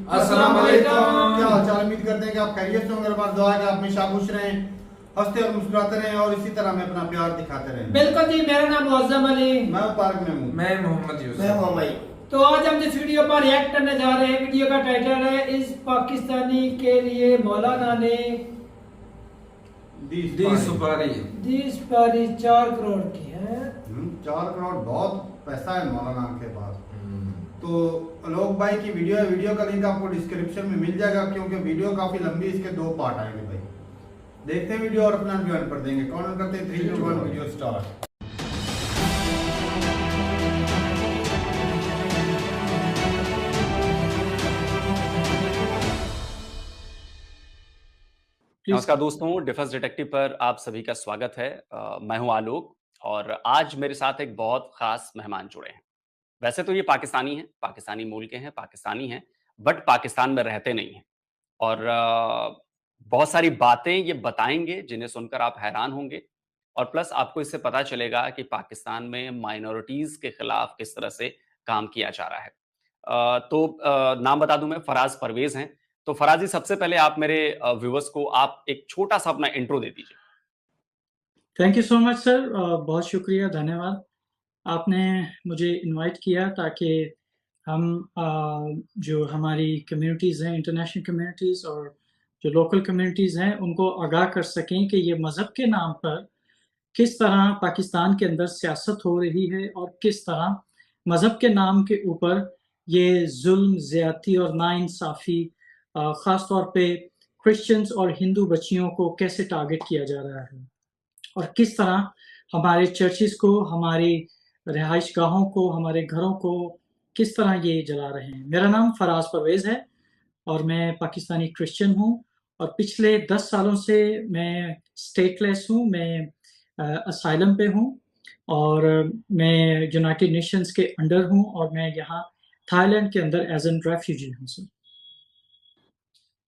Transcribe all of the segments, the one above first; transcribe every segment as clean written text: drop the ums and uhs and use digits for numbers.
अस्सलाम वालेकुम। क्या हाल चाल? उम्मीद करते हैं कि आप खैरियत से होंगे। हमारी दुआ है कि आप हमेशा खुश रहें, हंसते और मुस्कुराते रहें और इसी तरह हमें अपना प्यार दिखाते रहें। बिल्कुल जी, मेरा नाम मुअज्जम अली। मैं पार्क में हूँ। मैं मोहम्मद मैं यूसुफ। मोहम्मद। तो आज हम जिस वीडियो पर रिएक्ट करने जा रहे हैं, वीडियो का टाइटल है इस पाकिस्तानी के लिए मौलाना ने दी सुपारी। दी सुपारी 4 करोड़ की है। 4 करोड़ बहुत पैसा है मौलाना के पास। तो लोग भाई की वीडियो है, वीडियो का लिंक आपको डिस्क्रिप्शन में मिल जाएगा, क्योंकि वीडियो काफी लंबी, इसके 2 पार्ट आएंगे भाई। देखते हैं वीडियो और अपना ज्वाइन कर देंगे। कौन करते हैं 3 2 1 वीडियो स्टार्ट। नमस्कार दोस्तों, डिफेंस डिटेक्टिव पर आप सभी का स्वागत है। मैं हूं आलोक और आज मेरे साथ एक बहुत खास मेहमान जुड़े हैं। वैसे तो ये पाकिस्तानी हैं, पाकिस्तानी मूल के हैं, पाकिस्तानी हैं, बट पाकिस्तान में रहते नहीं हैं और बहुत सारी बातें ये बताएंगे जिन्हें सुनकर आप हैरान होंगे और प्लस आपको इससे पता चलेगा कि पाकिस्तान में माइनॉरिटीज के खिलाफ किस तरह से काम किया जा रहा है। नाम बता दूं, मैं फराज परवेज हैं। तो फराज जी, सबसे पहले आप मेरे व्यूअर्स को आप एक छोटा सा अपना इंट्रो दे दीजिए। Thank you so much sir, बहुत शुक्रिया, धन्यवाद। आपने मुझे इनवाइट किया ताकि हम जो हमारी कम्युनिटीज़ हैं, इंटरनेशनल कम्युनिटीज़ और जो लोकल कम्युनिटीज़ हैं, उनको आगाह कर सकें कि ये मज़हब के नाम पर किस तरह पाकिस्तान के अंदर सियासत हो रही है और किस तरह मज़हब के नाम के ऊपर ये ज़ुल्म, ज़्यादती और नाइंसाफ़ी ख़ास तौर पे क्रिश्चियंस और हिंदू बच्चियों को कैसे टारगेट किया जा रहा है और किस तरह हमारे चर्चेज़ को, हमारी रिहाइश गाहों को, हमारे घरों को किस तरह ये जला रहे हैं। मेरा नाम फराज परवेज़ है और मैं पाकिस्तानी क्रिश्चियन हूँ और पिछले 10 सालों से मैं स्टेटलेस हूँ। मैं असाइलम पे हूँ और मैं यूनाइटेड नेशंस के अंडर हूँ और मैं यहाँ थाईलैंड के अंदर एज़ एन रेफ्यूजी हूँ सर।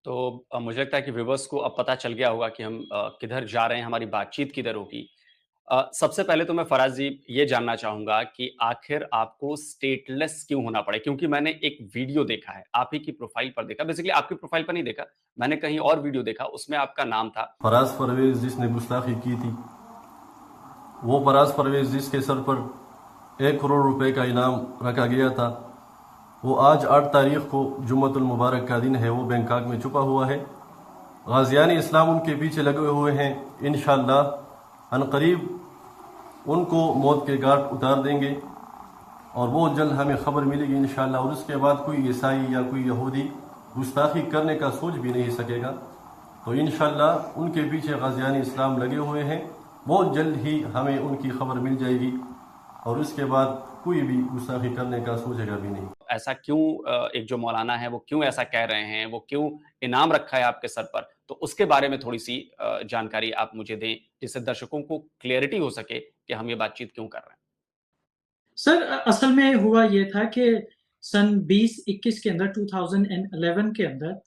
तो मुझे लगता है कि व्यूअर्स को अब पता चल गया होगा कि हम किधर जा रहे हैं, हमारी बातचीत किधर होगी। सबसे पहले तो मैं फराज जी ये जानना चाहूंगा कि आखिर आपको स्टेटलेस क्यों होना पड़े, क्योंकि मैंने एक वीडियो देखा है, आप ही की प्रोफाइल पर देखा, बेसिकली आपकी प्रोफाइल पर नहीं देखा, मैंने कहीं और वीडियो देखा, उसमें आपका नाम था फराज परवेज, जिसने गुस्ताखी की थी। वो फराज परवेज जिसके सर पर 1 करोड़ रुपए का इनाम रखा गया था, वो आज 8 तारीख को जुम्मतुल मुबारक का दिन है, वो बैंकॉक में छुपा हुआ है। गाजियान इस्लाम उनके पीछे लगे हुए हैं। इंशाअल्लाह अनकरीब उनको मौत के घाट उतार देंगे और वो जल्द हमें खबर मिलेगी इंशाअल्लाह। और उसके बाद कोई ईसाई या कोई यहूदी गुस्ताखी करने का सोच भी नहीं सकेगा। तो इंशाअल्लाह उनके पीछे गाजियान इस्लाम लगे हुए हैं, बहुत जल्द ही हमें उनकी खबर मिल जाएगी और उसके बाद कोई भी गुस्ताखी करने का सोचेगा भी नहीं। ऐसा क्यों, एक जो मौलाना है वो क्यों ऐसा कह रहे हैं, वो क्यों इनाम रखा है आपके सर पर, तो उसके बारे में थोड़ी सी जानकारी आप मुझे दें जिससे दर्शकों को क्लियरिटी हो सके कि हम ये बातचीत क्यों कर रहे हैं। सर असल में हुआ ये था कि सन 2021 के अंदर 2011 के अंदर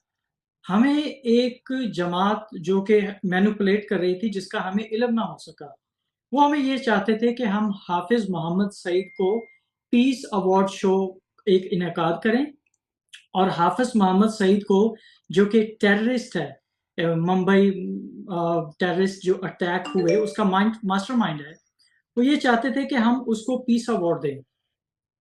हमें एक जमात जो कि मैनिपुलेट कर रही थी, जिसका हमें इल्म ना हो सका। वो हमें ये चाहते थे कि हम हाफिज मोहम्मद सईद को पीस अवार्ड शो एक इनेकाद करें और हाफिज मोहम्मद सईद को, जो कि टेररिस्ट है, मुंबई टेररिस्ट जो अटैक हुए उसका मास्टरमाइंड है, वो ये चाहते थे कि हम उसको पीस अवार्ड दें।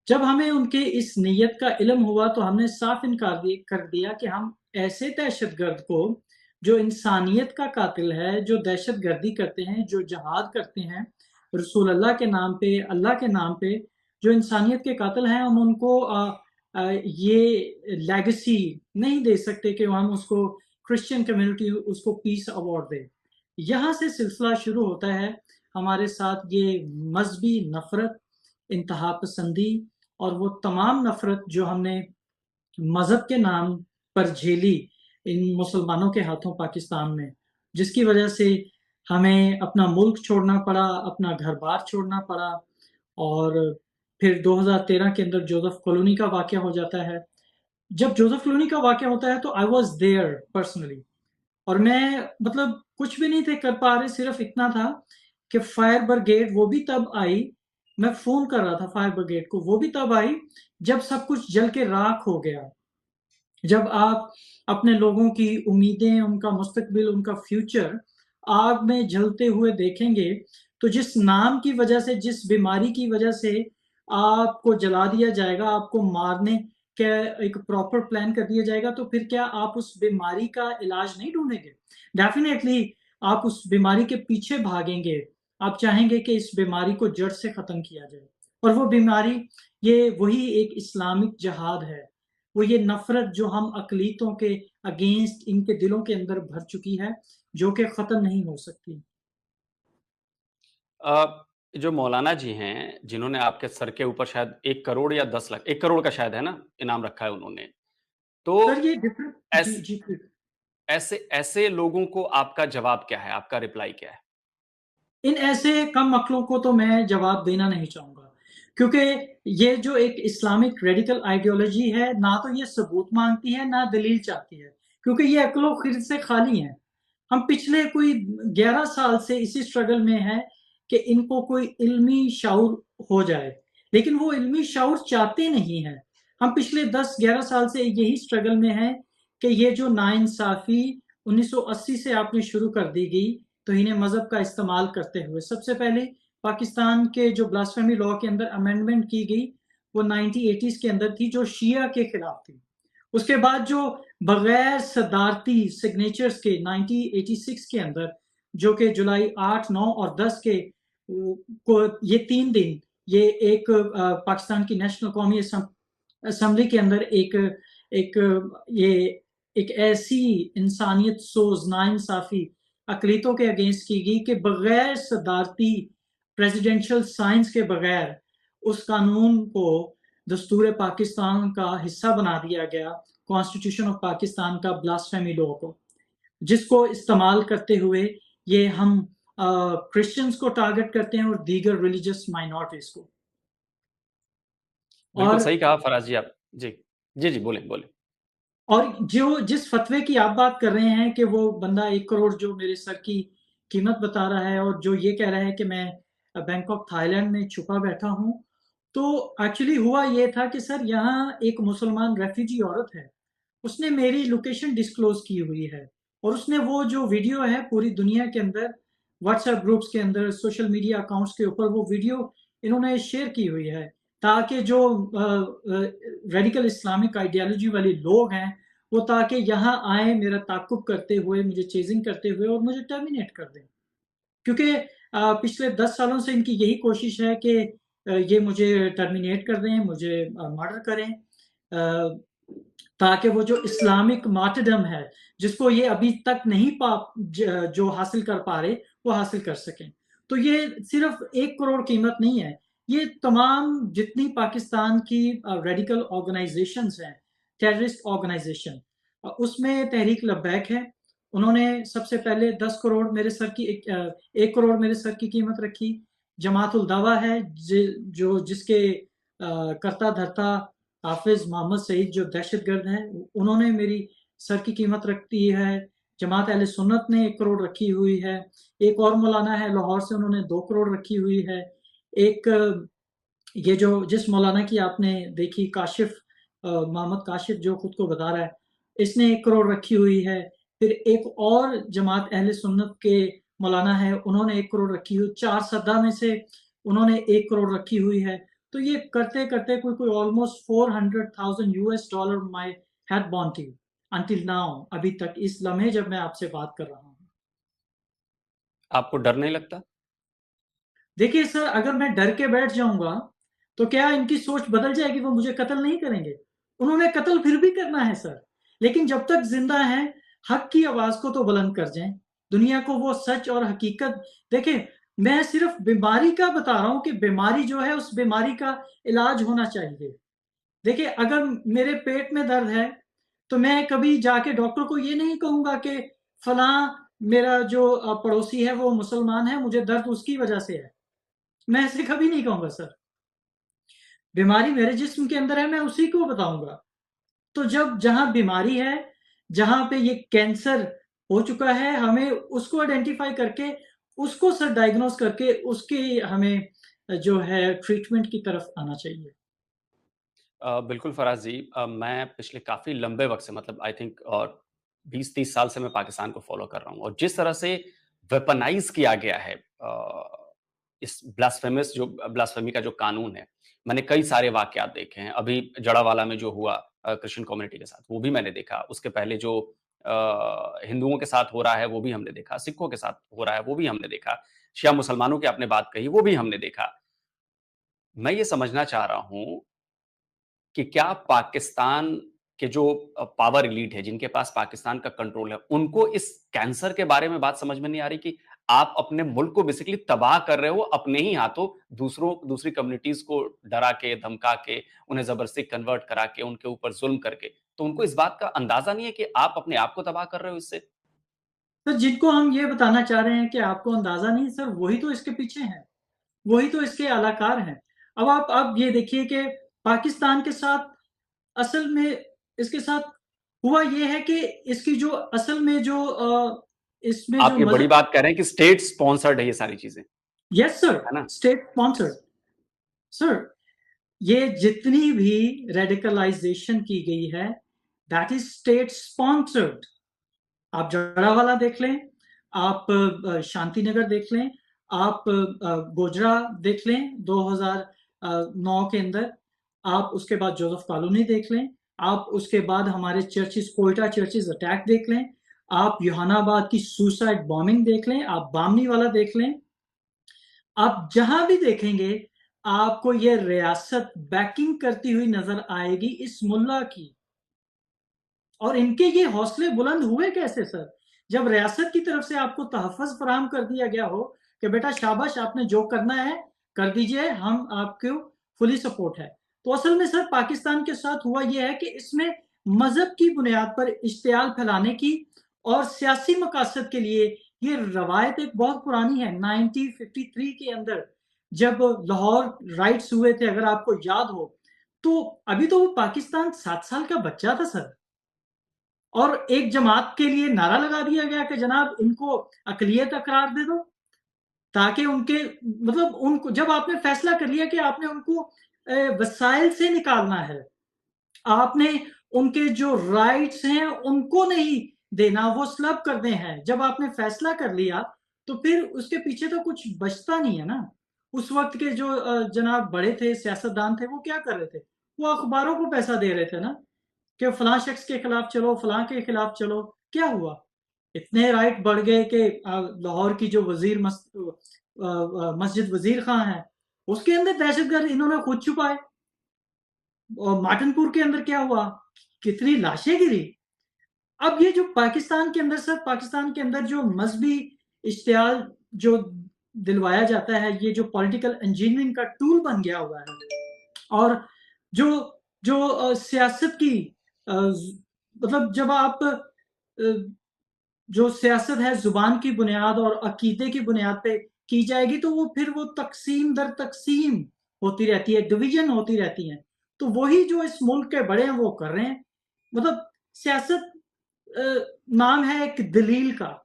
जब हमें उनके इस नीयत का इल्म हुआ तो हमने साफ इनकार कर दिया कि हम ऐसे दहशतगर्द को, जो इंसानियत का कातिल है, जो दहशतगर्दी करते हैं, जो जहाद करते हैं रसूल अल्लाह के नाम पे, अल्लाह के नाम पे, जो इंसानियत के कातिल हैं, हम उनको ये लेगेसी नहीं दे सकते कि हम उसको क्रिश्चियन कम्युनिटी उसको पीस अवार्ड दे। यहाँ से सिलसिला शुरू होता है हमारे साथ ये मजहबी नफरत, इंतहा पसंदी और वो तमाम नफरत जो हमने मज़हब के नाम पर झेली इन मुसलमानों के हाथों पाकिस्तान में, जिसकी वजह से हमें अपना मुल्क छोड़ना पड़ा, अपना घर-बार छोड़ना पड़ा। और फिर 2013 के अंदर जोसेफ कॉलोनी का वाक़या हो जाता है। जब जोसेफ कॉलोनी का वाक़या होता है तो आई वाज़ देयर पर्सनली और मैं मतलब कुछ भी नहीं थे कर पा रहे, सिर्फ़ इतना था कि फायर ब्रिगेड वो भी तब आई, मैं फ़ोन कर रहा था फायर ब्रिगेड को, वो भी तब आई जब सब कुछ जल के राख हो गया। जब आप अपने लोगों की उम्मीदें, उनका मुस्तकबिल, उनका फ्यूचर आग में जलते हुए देखेंगे, तो जिस नाम की वजह से, जिस बीमारी की वजह से आपको जला दिया जाएगा, आपको मारने का एक प्रॉपर प्लान कर दिया जाएगा, तो फिर क्या आप उस बीमारी का इलाज नहीं ढूँढेंगे? डेफ़िनेटली आप उस बीमारी के पीछे भागेंगे। आप चाहेंगे कि इस बीमारी को जड़ से ख़त्म किया जाए, और वो बीमारी, ये वही एक इस्लामिक जिहाद है। वो ये नफ़रत जो हम अक़लीतों के अगेंस्ट इनके दिलों के अंदर भर चुकी है, जो कि ख़त्म नहीं हो सकती। जो मौलाना जी हैं, जिन्होंने आपके सर के ऊपर शायद 1 करोड़ या 10 लाख, 1 करोड़ का शायद है ना, इनाम रखा है उन्होंने। तो सर ये डिफरेंट, जी, ऐस जी, प्लीज़। ऐसे ऐसे लोगों को आपका जवाब क्या है? आपका रिप्लाई क्या है? इन ऐसे कम अक्लों को तो मैं जवाब देना नहीं चाहूँगा, क्योंकि ये जो एक इस्लामिक रेडिकल आइडियोलॉजी है, ना तो ये सबूत माँगती है, ना दलील चाहती है, क्योंकि ये अक्लो-ख़िर्द से खाली हैं। हम पिछले कोई 11 साल से इसी स्ट्रगल में हैं कि इनको कोई इल्मी शऊर हो जाए, लेकिन वो इल्मी शऊर चाहते नहीं हैं। हम पिछले 10-11 साल से यही स्ट्रगल में हैं कि ये जो नाइंसाफ़ी 1980 से आपने शुरू कर दी गई, तौहीन मज़हब का इस्तेमाल करते हुए। सबसे पहले पाकिस्तान के जो ब्लास्फेमी लॉ के अंदर अमेंडमेंट की गई, वो 1980s के अंदर थी, जो शिया के खिलाफ थी। उसके बाद जो बगैर सदारती सिग्नेचर्स के 1986 के अंदर, जो कि जुलाई 8, 9 और 10 के को ये 3 दिन, ये एक पाकिस्तान की नेशनल कौमी असेंबली के अंदर एक एक ये एक ऐसी इंसानियत सोज़ नाइंसाफ़ी अक़लीतों के अगेंस्ट की गई कि बगैर सदारती प्रेसिडेंशियल साइंस के बगैर उस कानून को दस्तूर पाकिस्तान का हिस्सा बना दिया गया, कॉन्स्टिट्यूशन ऑफ पाकिस्तान का ब्लास्फेमी लॉ को, जिसको इस्तेमाल करते हुए ये हम क्रिश्चियंस को टारगेट करते हैं और दीगर रिलीजियस माइनॉरिटीज़ को। बिल्कुल और सही कहा फराज जी आप। जी। जी, जी, बोलें, बोलें। और जो जिस फ़तवे की आप बात कर रहे हैं कि वो बंदा 1 करोड़ जो मेरे सर की कीमत बता रहा है, और जो ये कह रहा है कि मैं बैंकॉक थाईलैंड में छुपा बैठा हूँ, तो एक्चुअली हुआ ये था कि सर यहाँ एक मुसलमान रेफ्यूजी औरत है, उसने मेरी लोकेशन डिस्क्लोज़ की हुई है, और उसने वो जो वीडियो है पूरी दुनिया के अंदर व्हाट्सएप ग्रुप्स के अंदर, सोशल मीडिया अकाउंट्स के ऊपर वो वीडियो इन्होंने शेयर की हुई है, ताकि जो रेडिकल इस्लामिक आइडियोलॉजी वाले लोग हैं, वो ताकि यहाँ आएँ मेरा ताक़्क़ुब करते हुए, मुझे चेज़िंग करते हुए और मुझे टर्मिनेट कर दें। क्योंकि पिछले 10 सालों से इनकी यही कोशिश है कि ये मुझे टर्मिनेट कर दें, मुझे मर्डर करें, ताकि वो जो इस्लामिक मार्टरडम है, जिसको ये अभी तक नहीं जो हासिल कर पा रहे, वो हासिल कर सकें। तो ये सिर्फ़ 1 करोड़ कीमत नहीं है, ये तमाम जितनी पाकिस्तान की रेडिकल ऑर्गनाइज़ेशंस हैं, टेररिस्ट ऑर्गनाइज़ेशन, उसमें तहरीक लब्बैक है। उन्होंने सबसे पहले 10 करोड़ मेरे सर की 1 करोड़ मेरे सर की कीमत रखी। जमात उल दावा है, जिसके कर्ता-धर्ता हाफ़िज़ मोहम्मद सईद जो दहशतगर्द हैं, उन्होंने मेरी सर की कीमत रख दी है। जमात अहले सुन्नत ने 1 करोड़ रखी हुई है। एक और मौलाना है लाहौर से, उन्होंने 2 करोड़ रखी हुई है। एक ये जो जिस मौलाना की आपने देखी, काशिफ़ मोहम्मद काशिफ़, जो खुद को बता रहा है, इसने 1 करोड़ रखी हुई है। फिर एक और जमात अहले सुन्नत के मौलाना है, उन्होंने 1 करोड़ रखी हुई, 4 सद्दा में से उन्होंने 1 करोड़ रखी हुई है। तो ये करते-करते कोई almost $400,000 my had bounty until now, अभी तक, इस लम्हे जब मैं आपसे बात कर रहा हूँ। आपको डर नहीं लगता? देखिए सर, अगर मैं डर के बैठ जाऊँगा, तो क्या इनकी सोच बदल जाएगी, वो मुझे कत्ल नहीं करेंगे? उन्होंने कत्ल फिर भी करना है सर, लेकिन जब तक ज़िंदा हैं, हक की आवाज़ को तो बुलंद कर जाएँ। दुनिया को वो सच और हकीकत, देखिए, मैं सिर्फ़ बीमारी का बता रहा हूँ कि बीमारी जो है, उस बीमारी का इलाज होना चाहिए। देखिए, अगर मेरे पेट में दर्द है, तो मैं कभी जाके डॉक्टर को ये नहीं कहूँगा कि फलाँ मेरा जो पड़ोसी है, वो मुसलमान है, मुझे दर्द उसकी वजह से है। मैं ऐसे कभी नहीं कहूँगा सर। बीमारी मेरे जिस्म के अंदर है, मैं उसी को बताऊँगा। तो जब जहाँ बीमारी है, जहाँ पे ये कैंसर हो चुका है, हमें उसको आइडेंटिफ़ाई करके, उसको सर डायग्नोज़ करके, उसके हमें जो है ट्रीटमेंट की तरफ आना चाहिए। बिल्कुल फराज जी, मैं पिछले काफ़ी लंबे वक्त से, मतलब आई थिंक 20-30 साल से मैं पाकिस्तान को फॉलो कर रहा हूँ, और जिस तरह से वेपनाइज किया गया है इस ब्लास्फेमी का जो कानून है, मैंने कई सारे वाकयात देखे हैं। अभी जड़ावाला में जो हुआ क्रिश्चियन कम्युनिटी के साथ, वो भी मैंने देखा। उसके पहले जो हिंदुओं के साथ हो रहा है, वो भी हमने देखा। सिखों के साथ हो रहा है, वो भी हमने देखा। शिया मुसलमानों की आपने बात कही, वो भी हमने देखा। मैं ये समझना चाह रहा हूँ कि क्या पाकिस्तान के जो पावर एलीट है, जिनके पास पाकिस्तान का कंट्रोल है, उनको इस कैंसर के बारे में बात समझ में नहीं आ रही कि आप अपने मुल्क को बेसिकली तबाह कर रहे हो अपने ही हाथों, दूसरी कम्युनिटीज को डरा के, धमका के, उन्हें जबरदस्ती कन्वर्ट करा के, उनके ऊपर जुल्म करके। तो उनको इस बात का अंदाजा नहीं है कि आप अपने आप को तबाह कर रहे हो इससे? तो जिनको हम ये बताना चाह रहे हैं कि आपको अंदाजा नहीं सर, वही तो इसके पीछे हैं, वही तो इसके आलाकार हैं। अब ये देखिए कि पाकिस्तान के साथ असल में इसके साथ हुआ ये है कि इसकी जो असल में जो इसमें जो आप ये बड़ी मज़हब, बात कह रहे हैं कि स्टेट स्पॉन्सर्ड है ये सारी चीजें, यस सर, है ना? State sponsored. सर, ये जितनी भी रेडिकलाइजेशन की गई है, दैट इज स्टेट स्पॉन्सर्ड। आप जड़ावाला देख लें, आप शांति नगर देख लें, आप गोजरा देख लें 2009 के अंदर, आप उसके बाद जोसेफ कॉलोनी देख लें, आप उसके बाद हमारे चर्चेस, कोयटा चर्चेस अटैक देख लें, आप योहानाबाद की सुसाइड बॉम्बिंग देख लें, आप बामनी वाला देख लें। आप जहां भी देखेंगे, आपको ये रियासत बैकिंग करती हुई नजर आएगी इस मुल्ला की। और इनके ये हौसले बुलंद हुए कैसे सर? जब रियासत की तरफ से आपको तहफ़्फ़ुज़ फराहम कर दिया गया हो कि बेटा शाबाश, आपने जो करना है कर दीजिए, हम आपको फुली सपोर्ट है। तो असल में सर पाकिस्तान के साथ हुआ ये है कि इसमें मज़हब की बुनियाद पर इश्तियाल फैलाने की और सियासी मकासद के लिए ये रवायत एक बहुत पुरानी है। 1953 के अंदर जब लाहौर राइट्स हुए थे, अगर आपको याद हो, तो अभी तो वो पाकिस्तान 7 साल का बच्चा था सर। और एक जमात के लिए नारा लगा दिया गया कि जनाब इनको अक़लियत करार दे दो, ताकि उनके मतलब उनको जब आपने फैसला कर लिया कि आपने उनको वसाइल से निकालना है, आपने उनके जो राइट्स हैं उनको नहीं देना, वो स्लब करने हैं। जब आपने फैसला कर लिया, तो फिर उसके पीछे तो कुछ बचता नहीं है ना। उस वक़्त के जो जनाब बड़े थे, सियासतदान थे, वो क्या कर रहे थे? वो अखबारों को पैसा दे रहे थे ना। कि फलां शख्स के खिलाफ चलो, फलां के खिलाफ चलो। क्या हुआ? इतने राइट बढ़ गए कि लाहौर की जो मस्जिद वजीर खां है, उसके अंदर दहशतगर्द इन्होंने खुद छुपाए। और माटनपुर के अंदर क्या हुआ? कितनी लाशें गिरी। अब ये जो पाकिस्तान के अंदर सर, पाकिस्तान के अंदर जो मजहबी इश्तियाल जो दिलवाया जाता है, ये जो पॉलिटिकल इंजीनियरिंग का टूल बन गया हुआ है। और जो जो सियासत की मतलब जब आप जो सियासत है ज़ुबान की बुनियाद और अकीदे की बुनियाद पे की जाएगी, तो वो फिर वो तक़सीम दर तक़सीम होती रहती है, डिवीज़न होती रहती है। तो वही जो इस मुल्क के बड़े हैं वो कर रहे हैं। मतलब सियासत नाम है एक दलील का,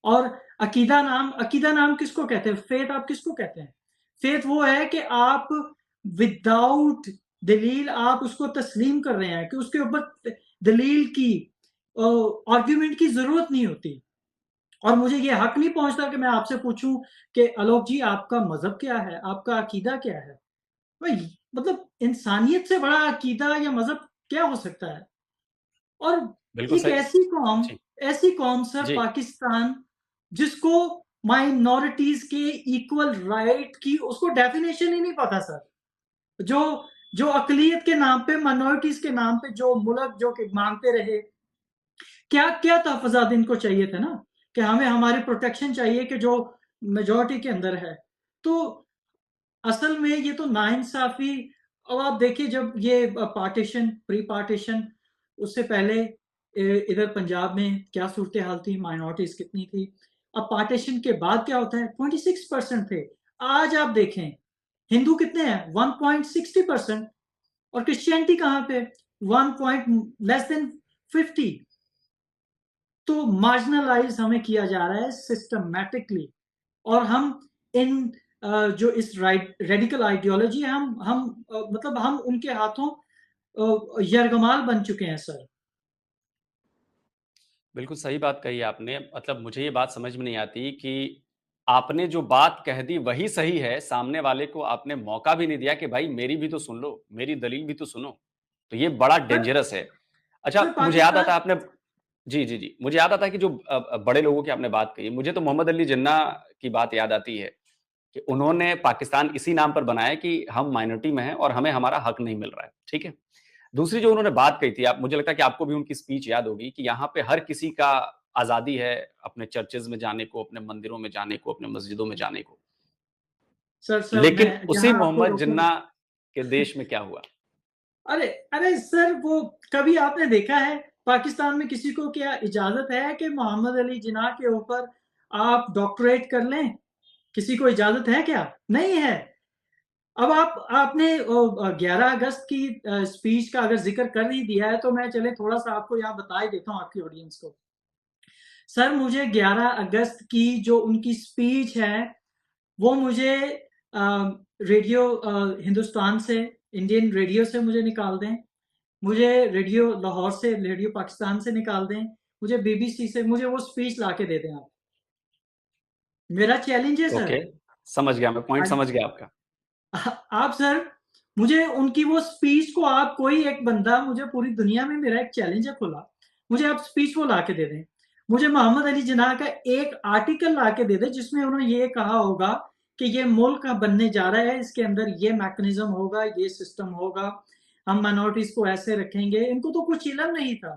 और अकीदा नाम किसको कहते हैं? फ़ेथ आप किसको कहते हैं? फ़ेथ वो है कि आप विदाउट दलील आप उसको तस्लीम कर रहे हैं, कि उसके ऊपर दलील की आर्ग्यूमेंट की ज़रूरत नहीं होती। और मुझे ये हक नहीं पहुँचता कि मैं आपसे पूछूँ कि आलोक जी आपका मज़हब क्या है? आपका अकीदा क्या है? भाई मतलब इंसानियत से बड़ा अकीदा या मज़हब क्या हो सकता है? और बिल्कुल एक सही। जी। ऐसी कौम सर जी। पाकिस्तान, जिसको माइनॉरिटीज़ के इक्वल राइट की उसको डेफिनेशन ही नहीं पता सर। जो जो अक़लियत के नाम पे, माइनॉरिटीज़ के नाम पे जो मुल्क जो कि माँगते रहे, क्या तहफ़्फ़ुज़ात इनको चाहिए थे ना, कि हमें हमारी प्रोटेक्शन चाहिए कि जो मेजॉरिटी के अंदर है। तो असल में ये तो नाइंसाफ़ी। अब आप देखिए जब ये पार्टीशन, प्री पार्टीशन, उससे पहले इधर पंजाब में क्या सूरत-ए-हाल थी, माइनॉरिटीज़ कितनी थी। अब पार्टीशन के बाद क्या होता है, 26% थे। आज आप देखें हिंदू कितने हैं, 1.60%, और क्रिश्चियनिटी कहाँ पे, 1 पॉइंट लेस देन 50। तो मार्जिनलाइज़ हमें किया जा रहा है सिस्टमैटिकली। और हम इन जो इस रेडिकल आइडियोलॉजी है, मतलब हम उनके हाथों यरगमाल बन चुके हैं सर। बिल्कुल सही बात कही आपने। मतलब मुझे ये बात समझ में नहीं आती कि आपने जो बात कह दी वही सही है, सामने वाले को आपने मौका भी नहीं दिया कि भाई मेरी भी तो सुन लो, मेरी दलील भी तो सुनो। तो ये बड़ा सर डेंजरस है। सर अच्छा, मुझे याद आता पाकिस्तान। है आपने जी, जी, जी। मुझे याद आता है कि जो बड़े लोगों की आपने बात कही, मुझे तो मोहम्मद अली जिन्ना की बात याद आती है कि उन्होंने पाकिस्तान इसी नाम पर बनाया कि हम माइनॉरिटी में हैं और हमें हमारा हक नहीं मिल रहा है, ठीक है? दूसरी जो उन्होंने बात कही थी, आप मुझे लगता है कि आपको भी उनकी स्पीच याद होगी कि यहाँ पे हर किसी का आज़ादी है अपने चर्चेज़ में जाने को, अपने मंदिरों में जाने को, अपने मस्जिदों में जाने को। सर मैं लेकिन उसी यहाँ आपको मोहम्मद रोकूं। जिन्ना के देश में क्या हुआ? अरे अरे सर, वो कभी आपने देखा है पाकिस्तान में किसी को क्या इजाजत है कि मोहम्मद अली जिन्ना के ऊपर आप डॉक्टरेट कर लें? किसी को इजाजत है क्या? नहीं है। अब आपने 11 अगस्त की स्पीच का अगर जिक्र कर ही दिया है तो मैं चले थोड़ा सा आपको यहाँ बता ही देता हूँ आपकी ऑडियंस को। सर मुझे 11 अगस्त की जो उनकी स्पीच है वो मुझे रेडियो हिंदुस्तान से, इंडियन रेडियो से मुझे निकाल दें, मुझे रेडियो लाहौर से, रेडियो पाकिस्तान से निकाल दें, मुझे बीबीसी से, मुझे वो स्पीच ला के दे दें आप। मेरा चैलेंज है सर। ओके, समझ गया मैं, पॉइंट समझ गया आपका। आप सर, मुझे उनकी वो स्पीच को, आप कोई एक बंदा, मुझे पूरी दुनिया में मेरा एक चैलेंज है खुला, मुझे आप स्पीच वो ला के दे दें। मुझे मोहम्मद अली जिन्ना का एक आर्टिकल ला के दे दें जिसमें उन्होंने ये कहा होगा कि ये मुल्क बनने जा रहा है, इसके अंदर ये मैकेनिज्म होगा, ये सिस्टम होगा, हम माइनॉरिटीज को ऐसे रखेंगे। इनको तो कुछ इल्म नहीं था।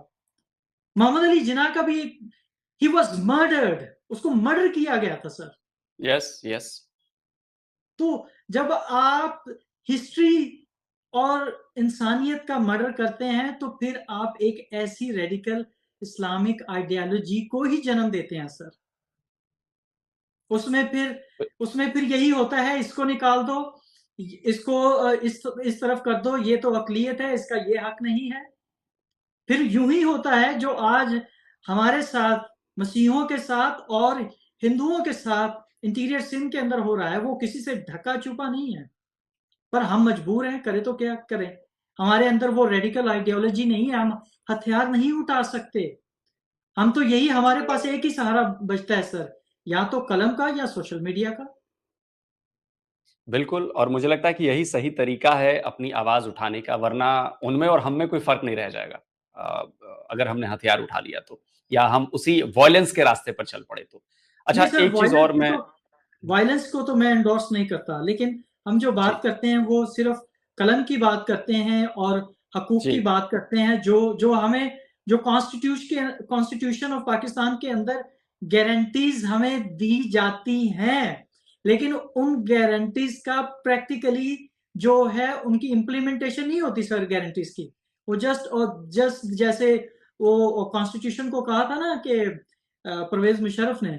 मोहम्मद अली जिन्ना का भी ही वॉज मर्डर्ड, उसको मर्डर किया गया था सर। Yes, yes. तो जब आप हिस्ट्री और इंसानियत का मर्डर करते हैं तो फिर आप एक ऐसी रेडिकल इस्लामिक आइडियोलॉजी को ही जन्म देते हैं सर। उसमें फिर यही होता है, इसको निकाल दो, इसको इस तरफ कर दो, ये तो अकलियत है, इसका ये हक नहीं है। फिर यूं ही होता है जो आज हमारे साथ, मसीहों के साथ और हिंदुओं के साथ इंटीरियर सिंध के अंदर हो रहा है, वो किसी से ढका छुपा नहीं है, पर हम मजबूर हैं, करें तो क्या करें। हमारे अंदर वो रेडिकल आइडियोलॉजी नहीं है, हम हथियार नहीं उठा सकते। हम तो यही, हमारे पास एक ही सहारा बचता है सर, या तो कलम का या सोशल मीडिया का। बिल्कुल, और मुझे लगता है कि यही सही तरीका है अपनी आवाज़ उठाने का, वरना उनमें और हम में कोई फ़र्क नहीं रह जाएगा। अगर हमने हथियार उठा लिया तो, या हम उसी वॉयलेंस के रास्ते पर चल पड़े तो। अच्छा, नहीं सर, एक चीज़ और मैं वायलेंस को तो मैं एंडोर्स नहीं करता, लेकिन हम जो जी, बात करते हैं वो सिर्फ कलम की बात करते हैं और हकूक जी। की बात करते हैं, जो हमें, जो कॉन्स्टिट्यूशन ऑफ पाकिस्तान के अंदर गारंटीज हमें दी जाती हैं, लेकिन उन गारंटीज का प्रैक्टिकली जो है उनकी इम्प्लीमेंटेशन नहीं होती सर गारंटीज की। वो जस्ट जैसे वो कॉन्स्टिट्यूशन को कहा था ना कि परवेज मुशर्रफ ने,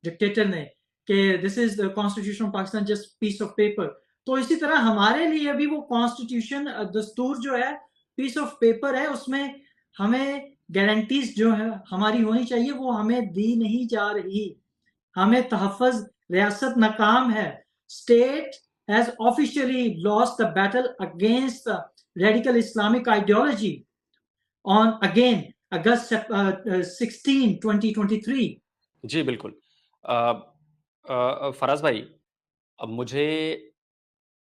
डिक्टेटर ने, कि this is the constitution of Pakistan just piece of paper. तो इसी तरह हमारे लिए भी वो कॉन्स्टिट्यूशन, दस्तूर जो है पीस ऑफ पेपर है, उसमें हमें गारंटीज जो है हमारी होनी चाहिए वो हमें दी नहीं जा रही। हमें तहफ़्फ़ुज़, रियासत नाकाम है। State has officially lost the battle against the radical Islamic ideology on again August 16 2023। जी, बिल्कुल। फराज भाई, अब मुझे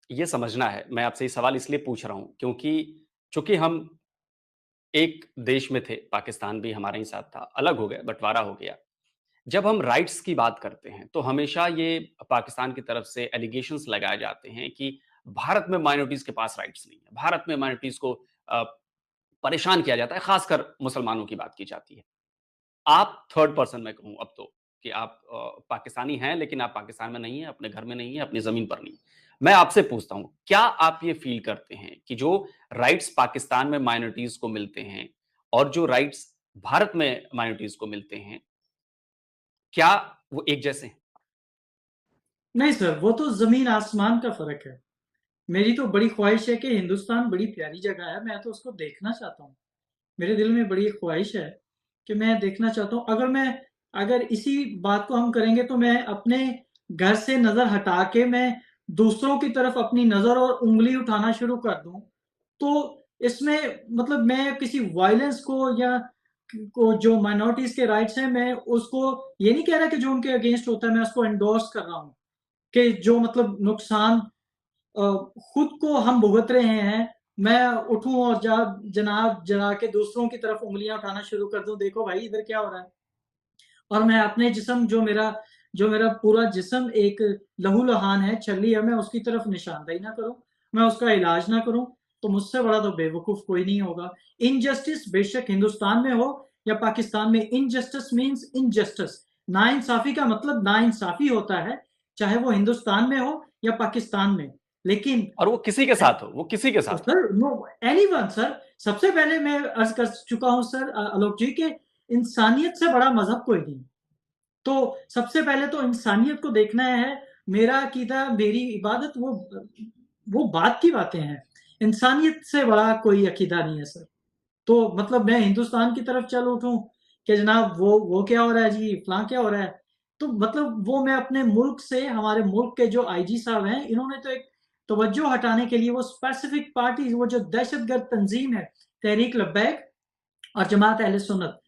ये समझना है, मैं आपसे ये सवाल इसलिए पूछ रहा हूँ क्योंकि चूँकि हम एक देश में थे, पाकिस्तान भी हमारे ही साथ था, अलग हो गए, बँटवारा हो गया। जब हम राइट्स की बात करते हैं, तो हमेशा ये पाकिस्तान की तरफ से एलिगेशंस लगाए जाते हैं कि भारत में माइनॉरिटीज़ के पास राइट्स नहीं है, भारत में माइनॉरिटीज़ को परेशान किया जाता है, खासकर मुसलमानों की बात की जाती है। आप थर्ड पर्सन मैं कहूँ अब तो कि आप पाकिस्तानी हैं, लेकिन आप पाकिस्तान में नहीं हैं, अपने घर में नहीं हैं, अपनी ज़मीन पर नहीं हैं। मैं आपसे पूछता हूँ, क्या आप ये फ़ील करते हैं कि जो राइट्स पाकिस्तान में माइनॉरिटीज़ को मिलते हैं और जो राइट्स भारत में माइनॉरिटीज़ को मिलते हैं, क्या वो एक जैसे हैं? नहीं सर, वो तो ज़मीन आसमान का फ़र्क है। मेरी तो बड़ी ख्वाहिश है कि हिंदुस्तान बड़ी प्यारी जगह है, मैं तो उसको देखना चाहता हूँ। मेरे दिल में बड़ी ख्वाहिश है कि मैं देखना चाहता हूँ। अगर इसी बात को हम करेंगे तो मैं अपने घर से नज़र हटा के मैं दूसरों की तरफ अपनी नज़र और उँगली उठाना शुरू कर दूँ, तो इसमें मतलब मैं किसी वायलेंस को या को जो माइनॉरिटीज के राइट्स हैं, मैं उसको ये नहीं कह रहा कि जो उनके अगेंस्ट होता है मैं उसको एंडोर्स कर रहा हूँ, कि जो मतलब नुकसान खुद को हम भुगत रहे हैं, मैं उठूं और जनाब जला के दूसरों की तरफ उंगलियां उठाना शुरू कर दूं, देखो भाई इधर क्या हो रहा है, और मैं अपने जिस्म जो मेरा पूरा जिस्म एक लहूलुहान है, छल्ली है, मैं उसकी तरफ निशानदेही ना करूं, मैं उसका इलाज ना करूं, तो मुझसे बड़ा तो बेवकूफ कोई नहीं होगा। इनजस्टिस बेशक हिंदुस्तान में हो या पाकिस्तान में, इनजस्टिस मीन्स इनजस्टिस, नाइंसाफी का मतलब नाइंसाफी होता है, चाहे वो हिंदुस्तान में हो या पाकिस्तान में। लेकिन और वो किसी के साथ हो, वो किसी के साथ सर नो एनीवन सर, सबसे पहले मैं अर्ज कर चुका हूं सर आलोक जी के इंसानियत से बड़ा मजहब कोई नहीं। तो सबसे पहले तो इंसानियत को देखना है, मेरा अकीदा मेरी इबादत वो बात की बातें हैं, इंसानियत से बड़ा कोई अकीदा नहीं है सर। तो मतलब मैं हिंदुस्तान की तरफ चल उठूं कि जनाब वो क्या हो रहा है जी, फलां क्या हो रहा है, तो मतलब वो मैं अपने मुल्क से, हमारे मुल्क के जो आईजी साहब हैं, इन्होंने तो एक तवज्जो हटाने के लिए वो स्पेसिफिक पार्टी, वो जो दहशतगर्द तंजीम है तहरीक लब्बैक और जमात अहले सुन्नत,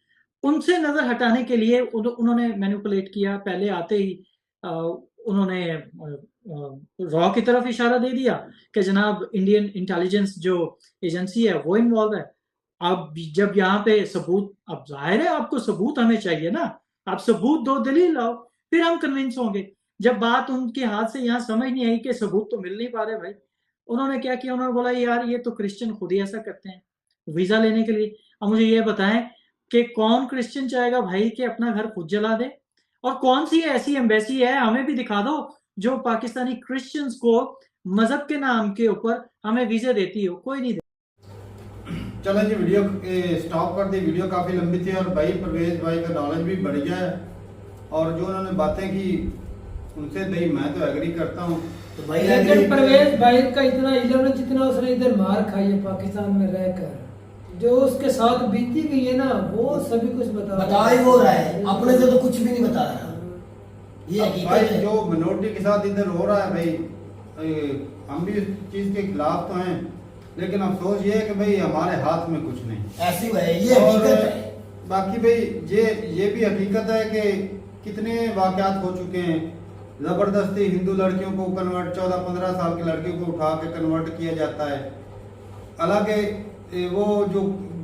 उनसे नजर हटाने के लिए उन्होंने मैनिपुलेट किया। पहले आते ही उन्होंने रॉ की तरफ इशारा दे दिया कि जनाब इंडियन इंटेलिजेंस जो एजेंसी है वो इन्वॉल्व है। अब जब यहाँ पे सबूत, अब जाहिर है आपको सबूत हमें चाहिए ना, आप सबूत दो, दलील लाओ, फिर हम कन्विंस होंगे। जब बात उनके हाथ से यहाँ समझ नहीं आई कि सबूत तो मिल नहीं पा रहे भाई, उन्होंने क्या किया, उन्होंने बोला यार ये तो क्रिश्चियन खुद ही ऐसा करते हैं वीजा लेने के लिए। अब मुझे ये बताएं कि कौन क्रिश्चियन चाहेगा भाई कि अपना घर खुद जला दे, और कौन सी ऐसी एम्बेसी है, हमें भी दिखा दो, जो पाकिस्तानी क्रिश्चियंस को मजहब के नाम के ऊपर हमें वीजा देती हो, कोई नहीं दे। चलो जी वीडियो स्टॉप कर दी, वीडियो काफ़ी लंबी थी और भाई परवेज भाई का नॉलेज भी बढ़ गया है, और जो उन्होंने बातें की उनसे भाई मैं तो एग्री करता हूँ। तो भाई लेकिन परवेज भाई का इतना इल्म है जितना उसने इधर मार खाई है पाकिस्तान में रहकर, जो उसके साथ बीती गई है ना, वो सभी कुछ बता ही वो रहा है, अपने से तो कुछ भी नहीं बता रहा। ये हकीकत भाई है। जो मिनोरिटी के साथ इधर हो रहा है भाई, हम भी इस चीज़ के खिलाफ तो हैं, लेकिन अफसोस ये है कि भाई हमारे हाथ में कुछ नहीं। ऐसी है, ये हकीकत है। बाकी भाई ये भी हकीकत है कि कितने वाकयात हो चुके हैं, ज़बरदस्ती हिंदू लड़कियों को कन्वर्ट, 14-15 साल की लड़कियों को उठा के कन्वर्ट किया जाता है। हालांकि वो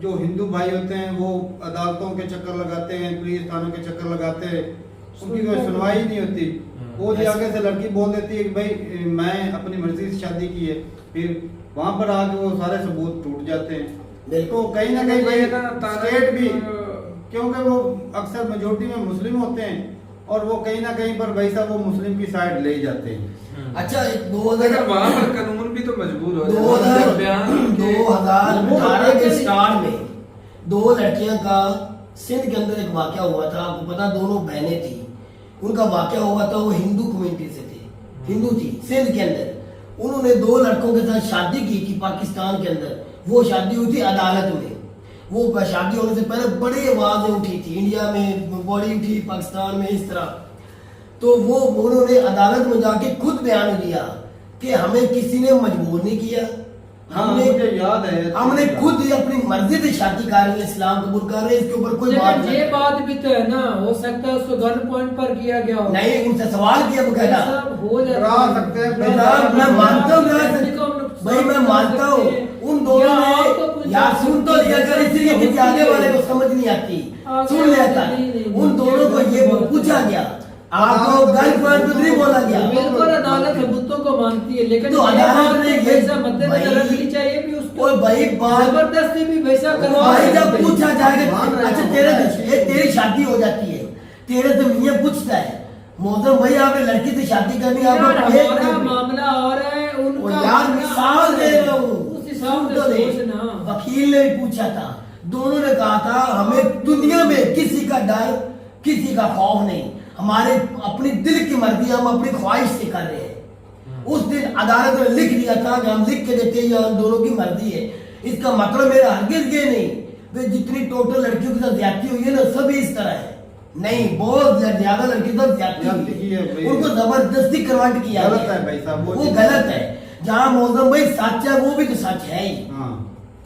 जो हिंदू भाई होते हैं वो अदालतों के चक्कर लगाते हैं, पुलिस थानों के चक्कर लगाते हैं, उनकी कोई सुनवाई नहीं होती। वो जी आगे से लड़की बोल देती है कि भाई मैं अपनी मर्जी से शादी की है, फिर वहाँ पर आके वो सारे सबूत टूट जाते हैं। तो कहीं ना कहीं भाई स्टेट भी, क्योंकि वो अक्सर मेजोरिटी में मुस्लिम होते हैं, और वो कहीं ना कहीं पर भाई साहब वो मुस्लिम की साइड ले जाते हैं। अच्छा, वहाँ पर कानून भी तो मजबूर हो 2018 के स्टार्ट में 2 लड़कियां का सिंध के अंदर एक वाकया हुआ था। आपको पता, दोनों बहनें थी, उनका वाकया हुआ था, वो हिंदू कम्युनिटी से थे, हिंदू थी सिंध के अंदर। उन्होंने 2 लड़कों के साथ शादी की थी पाकिस्तान के अंदर। वो शादी हुई थी अदालत में। वो शादी होने से पहले बड़ी आवाजें उठी थी, इंडिया में बड़ी उठी, पाकिस्तान में, इस तरह। तो वो उन्होंने अदालत में जाके खुद बयान दिया कि हमें किसी ने मजबूर नहीं किया, हमने याद है, हमने खुद ही अपनी मर्जी से शादी कर रहे, इस्लाम कबूल कर रहे, इसके ऊपर कोई बात नहीं। ये बात भी तो है ना, हो सकता है उसको गन पॉइंट पर किया गया हो, नहीं, उनसे सवाल किया बकायदा, हो डरा सकते हैं। मैं मानता हूँ भाई, मैं मानता हूँ उन दोनों ने यार सुन तो लिया कर, इसलिए किसी आगे वाले को समझ नहीं आती, सुन लिया कर। उन दोनों को ये पूछा गया, आपको गर्लफ्रेंड तो नहीं बोला गया। बिल्कुल अदालत सबूतों को मानती है, लेकिन तो अदालत ने ये मद्देनजर रखनी चाहिए भी उसको, और भाई जबरदस्ती भी वैसा करवा भाई जब पूछा जाएगा, अच्छा तेरी शादी हो जाती है, तेरे से मियां पूछता है मोहतरम भाई आपने लड़की से शादी करनी, हमारा मामला और है उनका, यार मिसाल दे रहा हूँ, उस हिसाब से सोचना। वकील ने भी पूछा था, दोनों ने कहा था हमें दुनिया में किसी का डर, किसी का खौफ नहीं, हमारे अपनी दिल की मर्जी हम अपनी ख्वाहिश से कर रहे हैं। उस दिन अदालत ने लिख दिया था कि हम लिख के देते हैं हम दोनों की मर्जी है। इसका मतलब मेरा हरगिज ये नहीं वे जितनी टोटल लड़कियों के साथ ज्यादती हुई है ना, सभी इस तरह है नहीं, बहुत ज्यादा लड़कियों के साथ ज्यादती हुई है, उनको जबरदस्ती कन्वर्ट किया गलत है भाई साहब, वो गलत है। जहाँ मौसम भाई सच है वो भी तो सच है ही।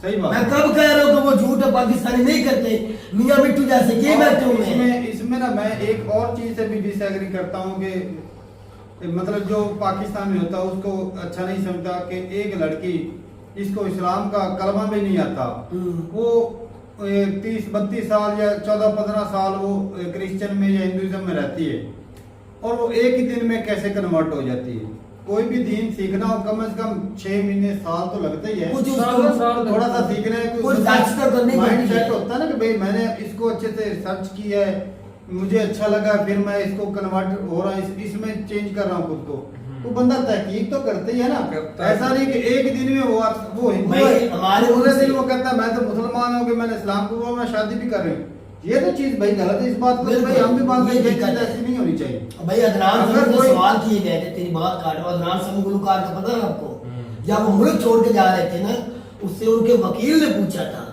सही बात मैं है। कब कह रहा हूँ कि वो झूठ है, पाकिस्तानी नहीं करते, मियाँ मिट्टू जैसे के बैठे हुए हैं। इसमें ना मैं एक और चीज से भी डिसएग्री करता हूँ कि मतलब जो पाकिस्तान में होता है उसको अच्छा नहीं समझता कि एक लड़की इसको इस्लाम का कलमा भी नहीं आता, वो 30-32 साल या 14-15 साल वो क्रिश्चियन में या हिंदुइज्म में रहती है और वो एक ही दिन में कैसे कन्वर्ट हो जाती है। कोई भी दीन सीखना हो कम से कम 6 महीने साल तो लगता ही है, कुछ थोड़ा सा सीखने कुछ जांच तो करनी माइंड पड़ती सेट है। होता है ना कि भाई मैंने इसको अच्छे से रिसर्च किया है, मुझे अच्छा लगा, फिर मैं इसको कन्वर्ट हो रहा है, इसमें चेंज कर रहा हूँ खुद को, तो बंदा तहकीक तो करते ही है ना। ऐसा नहीं कि एक दिन में वो हिंदू है, हमारे पूरे दिन वो कहता है मैं तो मुसलमान हूँ कि मैंने इस्लाम को मैं शादी भी कर रही हूँ, ये तो चीज भाई गलत है। इस बात को भाई हम भी मानते हैं, ये चीज ऐसी नहीं होनी चाहिए। भाई अदनान अगर समीर से कोई- सवाल किए गए थे, तेरी बात काट रहा हूं, अदनान समीर गुलकार का पता है आपको? जब वो मुल्क छोड़ के जा रहे थे ना, उससे उनके वकील ने पूछा था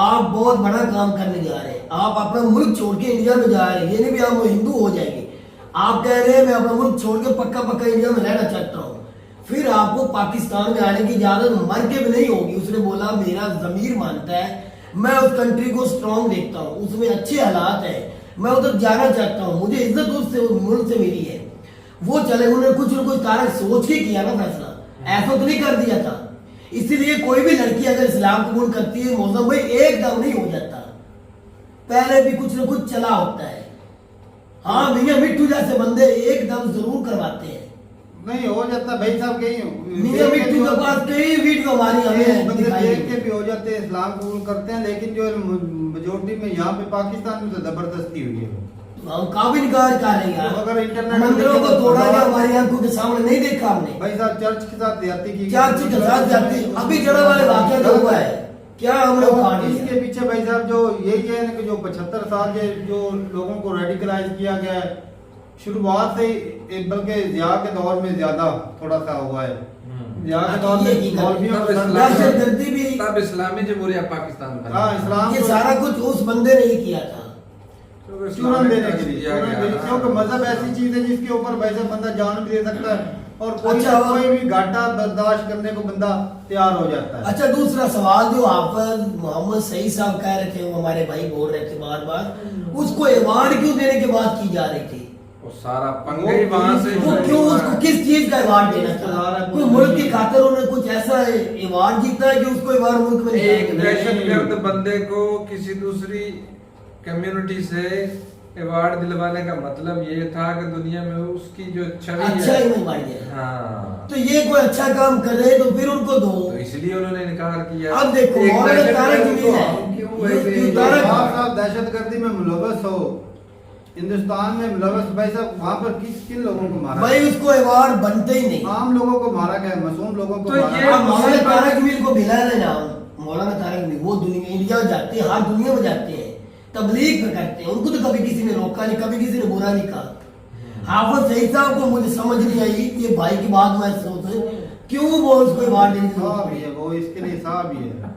आप बहुत बड़ा काम करने जा रहे हैं, आप अपना मुल्क छोड़ के इंडिया में जा रहे हैं, ये नहीं भी आप हिंदू हो जाएंगे, आप कह रहे हैं मैं अपना मुल्क छोड़ के पक्का पक्का इंडिया में रहना चाहता हूँ, फिर आपको पाकिस्तान में आने की इजाजत मर के भी नहीं होगी। उसने बोला मेरा जमीर मानता है, मैं उस कंट्री को स्ट्रॉन्ग देखता हूँ, उसमें अच्छे हालात है, मैं उधर जाना चाहता हूँ, मुझे इज्जत उससे उस मुल्क से मिली है। वो चले, उन्होंने कुछ न कुछ कारण सोच के किया ना फैसला, ऐसा तो नहीं कर दिया था। इसीलिए कोई भी लड़की अगर इस्लाम कबूल करती है मौसम भाई एकदम नहीं हो जाता, पहले भी कुछ न कुछ चला होता है। हाँ मियाँ मिट्टू जैसे बंदे एकदम जरूर करवाते हैं, नहीं हो जाता भाई साहब, मियाँ मिट्टू के पास कई वीडियो हमारी हमें बंदे दिखाई देख गई। के भी हो जाते हैं, इस्लाम कबूल करते हैं, लेकिन जो मेजोरिटी में यहाँ पे पाकिस्तान में तो जबरदस्ती हुई है। हम काफी निकाल कर रहे हैं तो अगर यार, इंटरनेट मंदिरों को तोड़ा गया हमारी आंखों के सामने नहीं देखा हमने, भाई साहब चर्च के साथ ज्यादती की, चर्च के साथ जाती अभी जड़ा वाले वाकया जो हुआ है, क्या हमने उखाड़ लिया? इसके पीछे भाई साहब जो यही है ना कि जो 75 साल के जो लोगों को रेडिकलाइज किया गया है शुरुआत से ही, बल्कि जिया के दौर में ज्यादा थोड़ा सा हुआ है। जिया के दौर ये में की मौलवियों तब को इस्लाम- दहशतगर्दी भी, तब इस्लामी जमहूरिया पाकिस्तान बना। हाँ इस्लाम ये को सारा कुछ उस बंदे ने ही किया था। तो चूरन इस्लामिक देने टच के लिए, दिया चूरन गया। देने, क्योंकि मजहब ऐसी चीज है जिसके ऊपर वैसे बंदा जान भी दे सकता है और अच्छा, कोई भी घाटा बर्दाश्त करने को बंदा तैयार हो जाता है। अच्छा दूसरा सवाल जो हाफिज मोहम्मद सईद साहब कह रहे थे, वो हमारे भाई बोल रहे थे बार बार, उसको अवार्ड क्यों देने की बात की जा रही थी? वो सारा पंगा ही वहां से वो क्यों, उसको किस चीज का अवार्ड देना था? कोई मुल्क की खातिर उन्होंने कुछ ऐसा अवार्ड जीता है कि उसको अवार्ड मुल्क में नहीं एक देना? दहशतगर्द बंदे को किसी दूसरी कम्युनिटी से अवार्ड दिलवाने का मतलब ये था कि दुनिया में उसकी जो छवि अच्छा है, ही नहीं बढ़ गया। हाँ, तो ये कोई अच्छा काम करे तो फिर उनको दो। तो इसलिए उन्होंने इनकार किया। अब देखो, एक मौलाना तारक दहशतगर्द जमील को है, हम क्यों ये- ऐसे- ये तारक- साहब दहशतगर्दी में मुलव्वस हो, हिंदुस्तान में मुलव्वस, भाई साहब वहाँ पर किन लोगों को मारा भाई उसको अवार्ड बनते ही नहीं। आम लोगों को मारा गया, मासूम लोगों को तो मारा ये- गया। अब मौलाना तारक जमील को भिला लेना, मौलाना तारक जमील वो दुनिया इंडिया में जाते हैं, हर दुनिया में जाते हैं, तबलीग में करते हैं, उनको तो कभी किसी ने रोका नहीं, कभी किसी ने बुरा नहीं कहा। हाफिज सईद साहब को मुझे समझ नहीं आई, ये भाई की बात मैं सोच क्यों वो उसको अवार्ड देने की जरूरत साहब पड़ी? ही है वो, इसके लिए साहब ही है,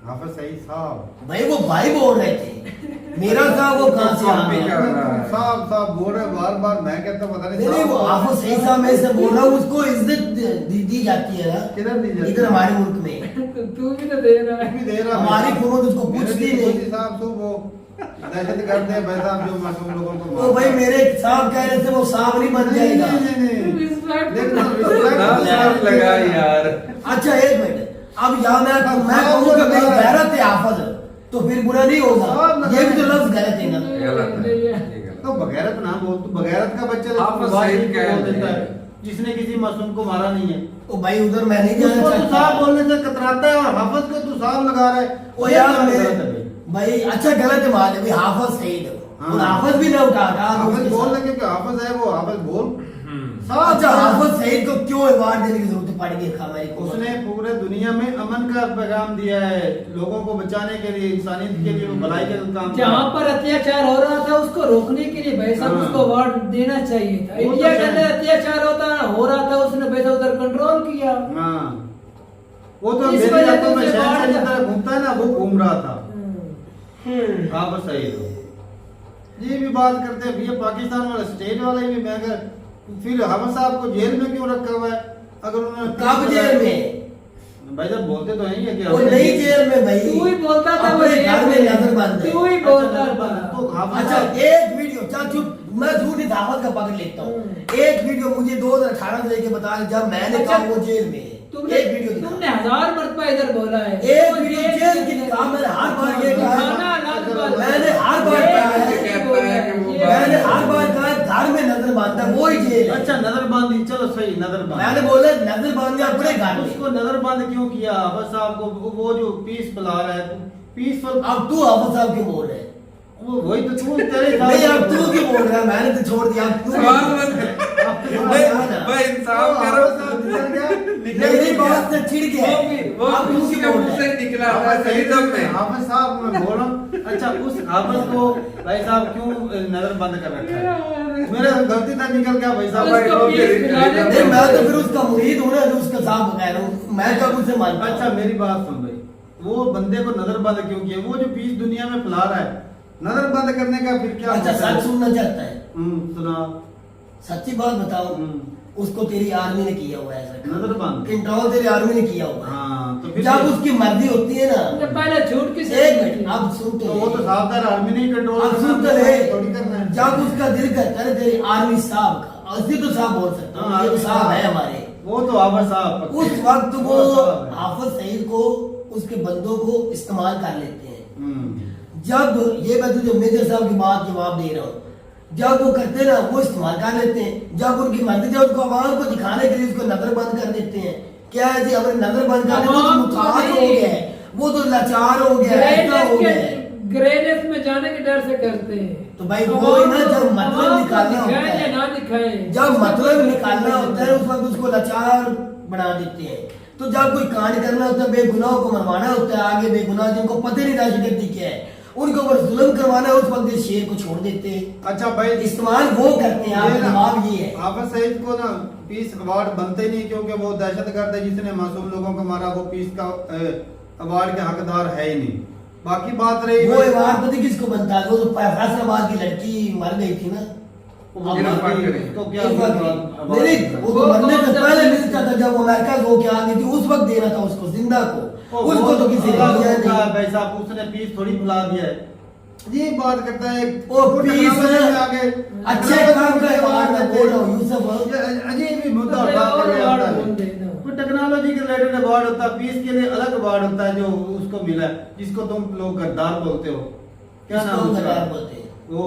हाफिज सईद साहब। भाई वो भाई बोल रहे थे, मेरा साहब वो कहाँ से आ कॉपी गया? कर रहा है। साहब साहब बोल रहे बार बार, मैं कहता पता नहीं नहीं वो हाफिज सईद साहब मैं से बोल रहा हूँ, उसको इज्जत दी जाती है ना किधर दी जाती है? इधर हमारे मुल्क में। तू भी तो दे रहा है। भी दे रहा है। हमारी हुकूमत उसको मेरे पूछती भी नहीं। मोदी साहब तो वो दहशतगर्द है भाई साहब, जो मासूम लोगों को वो भाई मेरे साहब कह रहे थे वो साहब नहीं बन जाएगा। Respect देखना, तो- respect हाँ, साफ लगा यार। अच्छा एक मिनट, अब यहाँ मैं कहूँ कि मेरी गैरत है हाफिज, तो फिर बुरा नहीं होगा, ये भी तो लफ्ज गलत है ना। गलत है, ये गलत तो बगैरत ना बोल, तू बगैरत का बच्चा तो हाफिज वाहिद सईद को बोल कह देता रहे है, जिसने किसी मासूम को मारा नहीं है। ओ भाई उधर मैं नहीं जाना उसको तू चाहता। साहब बोलने से कतराता है और हाफिज को तू साहब लगा रहा है। ओ यार ये मैं गलत है भाई। भाई अच्छा गलत है मान भाई, हाफिज सईद हाँ। और हाफिज भी ना उठा हाफिज बोल लगे कि हाफिज है वो, हाफिज बोल साहब। अच्छा हाफिज सईद को क्यों अवार्ड देने की जरूरत पड़ेगी हमारी को? उसने पूरे दुनिया में अमन का पैगाम दिया है, लोगों को बचाने के लिए, इंसानियत के लिए, वो भलाई का काम किया। जहाँ पर अत्याचार हो रहा था उसको रोकने के लिए भाई साहब हाँ। उसको अवार्ड देना चाहिए था। वो तो इंडिया के शायद- अंदर अत्याचार हो रहा था, उसने भाई साहब उधर कंट्रोल किया। हाँ वो तो इस मेरे वजह हाथों में से शहर बाढ़ की का- तरह घूमता है ना, वो घूम रहा था। हम्म। हाँ बस सही है। ये भी बात करते हैं ये पाकिस्तान वाले स्टेट वाले भी महंगा, फिर हाफिज साहब को जेल में क्यों रखा हुआ है? अगर उन्होंने कब जेल में? भाई साहब बोलते तो हैं ये कि वो नहीं जेल में भाई, तू ही बोलता था वो अपने जेल घर में में। नजर बंद है। तू ही बोलता था। तो हाफिज अच्छा साहब- एक वीडियो, चल चुप, मैं झूठी दावत का पकड़ लेता हूँ। एक वीडियो मुझे 2018 से लेके बता जब मैंने अच्छा, कहा वो जेल में है। तुमने एक वीडियो दिखा। तुमने 1000 मरतबा इधर बोला है। एक वीडियो जेल की दिखा, मैंने हर बार ये कहा है। मैंने हर बार कहा है, मैंने हर बार कहा है घर में नजर बांधता है, वो ही जेल है। अच्छा नजरबांदी, चलो सही नजरबांदी। मैंने बोला नजर बांधे अपने घर में। उसको नजरबंद क्यों किया बस आपको? वो जो पीस पिला रहा है पीसफुल, अब तू हाफिज साहब क्यों बोल रहे हैं? वो वही तो तू तेरे नहीं अब तू क्यों बोल रहा है? मैंने तो छोड़ दिया, अब तू सवाल मत कर। भाई इंसाफ करो। मेरी बात से चिढ़ गया है। वो अब तू उसके क्यों बोल मुंह रहा से है? निकला था सही दम में। हाफिज साहब मैं बोल रहा हूँ। अच्छा उस हाफिज को भाई साहब क्यों नजर बंद कर रखा है? मेरा गलती था निकल गया भाई साहब। उसको भाई, पीस पिलाने नहीं मैं तो फिर उसका मुरीद हूँ ना, जो उसका साहब कह रहा हूँ, मैं कब उसे मानता हूँ? अच्छा मेरी बात सुन भाई, वो बंदे को नजर बंद क्यों किया? वो जो पीस दुनिया में फैला रहा है, नजर बंद करने का फिर क्या? अच्छा सच सुनना चाहता है? सुना। सच्ची बात बताओ, उसको तेरी आर्मी ने किया हुआ है ऐसा? नजर बंद। कंट्रोल तेरी आर्मी ने किया हुआ है। हाँ तो फिर जब उसकी मर्जी होती है तुमने ना, पहले झूठ किस एक मिनट अब सुन तो तो वो तो ले। साफदार आर्मी नहीं कंट्रोल अब सुन तो ले, थोड़ी करना है। जब उसका दिल करता है तेरी आर्मी साहब का, असली तो साहब बोल सकता हूँ, ये तो साहब है हमारे। वो तो हाफिज साहब उस वक्त वो साहब है। हाफिज सईद को, उसके बंदों को इस्तेमाल कर लेते हैं। हम्म। जब ये मैं तुझे मेजर साहब की बात जवाब दे रहा हूँ, जब वो करते ना वो इस्तेमाल कर लेते हैं। जब उनकी मर्जी, जब उनको आवाम को दिखाने के लिए उसको नजर बंद कर देते हैं। क्या है जी, हमें नजर बंद कर देते, वो तो मुताज हो गया है, वो तो लाचार हो गया है, ऐसा हो गया है। ग्रेनेस में जाने के डर से करते हैं। तो भाई वो ही ना, जब मतलब निकालना होता दिखाए या है, ना दिखाए, जब मतलब निकालना होता है उस वक्त उसको लाचार बना देते हैं। तो जब कोई कांड करना होता है, बेगुनाह को मरवाना होता है, आगे बेगुनाह जिनको पता नहीं दहशतगर्दी क्या है उनके ऊपर जुल्म करवाना है, उस वक्त इस शेर को छोड़ देते हैं। अच्छा भाई इस्तेमाल वो करते हैं, आपका जवाब ये है। हाफिज सईद को ना पीस अवार्ड बनते नहीं, क्योंकि वो दहशतगर्द है जिसने मासूम लोगों को मारा, वो पीस का अवार्ड के हकदार है ही नहीं। बाकी बात रही वो अवार्ड पता किसको बनता है? वो तो फैसलाबाद की लड़की मर गई थी ना, तो क्या इस वक्त नहीं, वो तो मरने से पहले मिलता था, जब वो अमेरिका हो के आ गई थी उस वक्त देना था उसको जिंदा को, उसको तो किसी ने दिया नहीं। भाई साहब उसने पीस थोड़ी फैला दिया है, ये बात करता है। ओ पीस आगे अच्छे काम का अवार्ड मैं बोल रहा हूँ यूसुफ। अजीब ही मुद्दा उठा कर ले आता है। कोई टेक्नोलॉजी के रिलेटेड अवार्ड होता है, पीस के लिए अलग अवार्ड होता है जो उसको मिला है, जिसको तुम लोग गद्दार बोलते हो। क्या नाम किसको उसका? गद्दार बोलते हैं? वो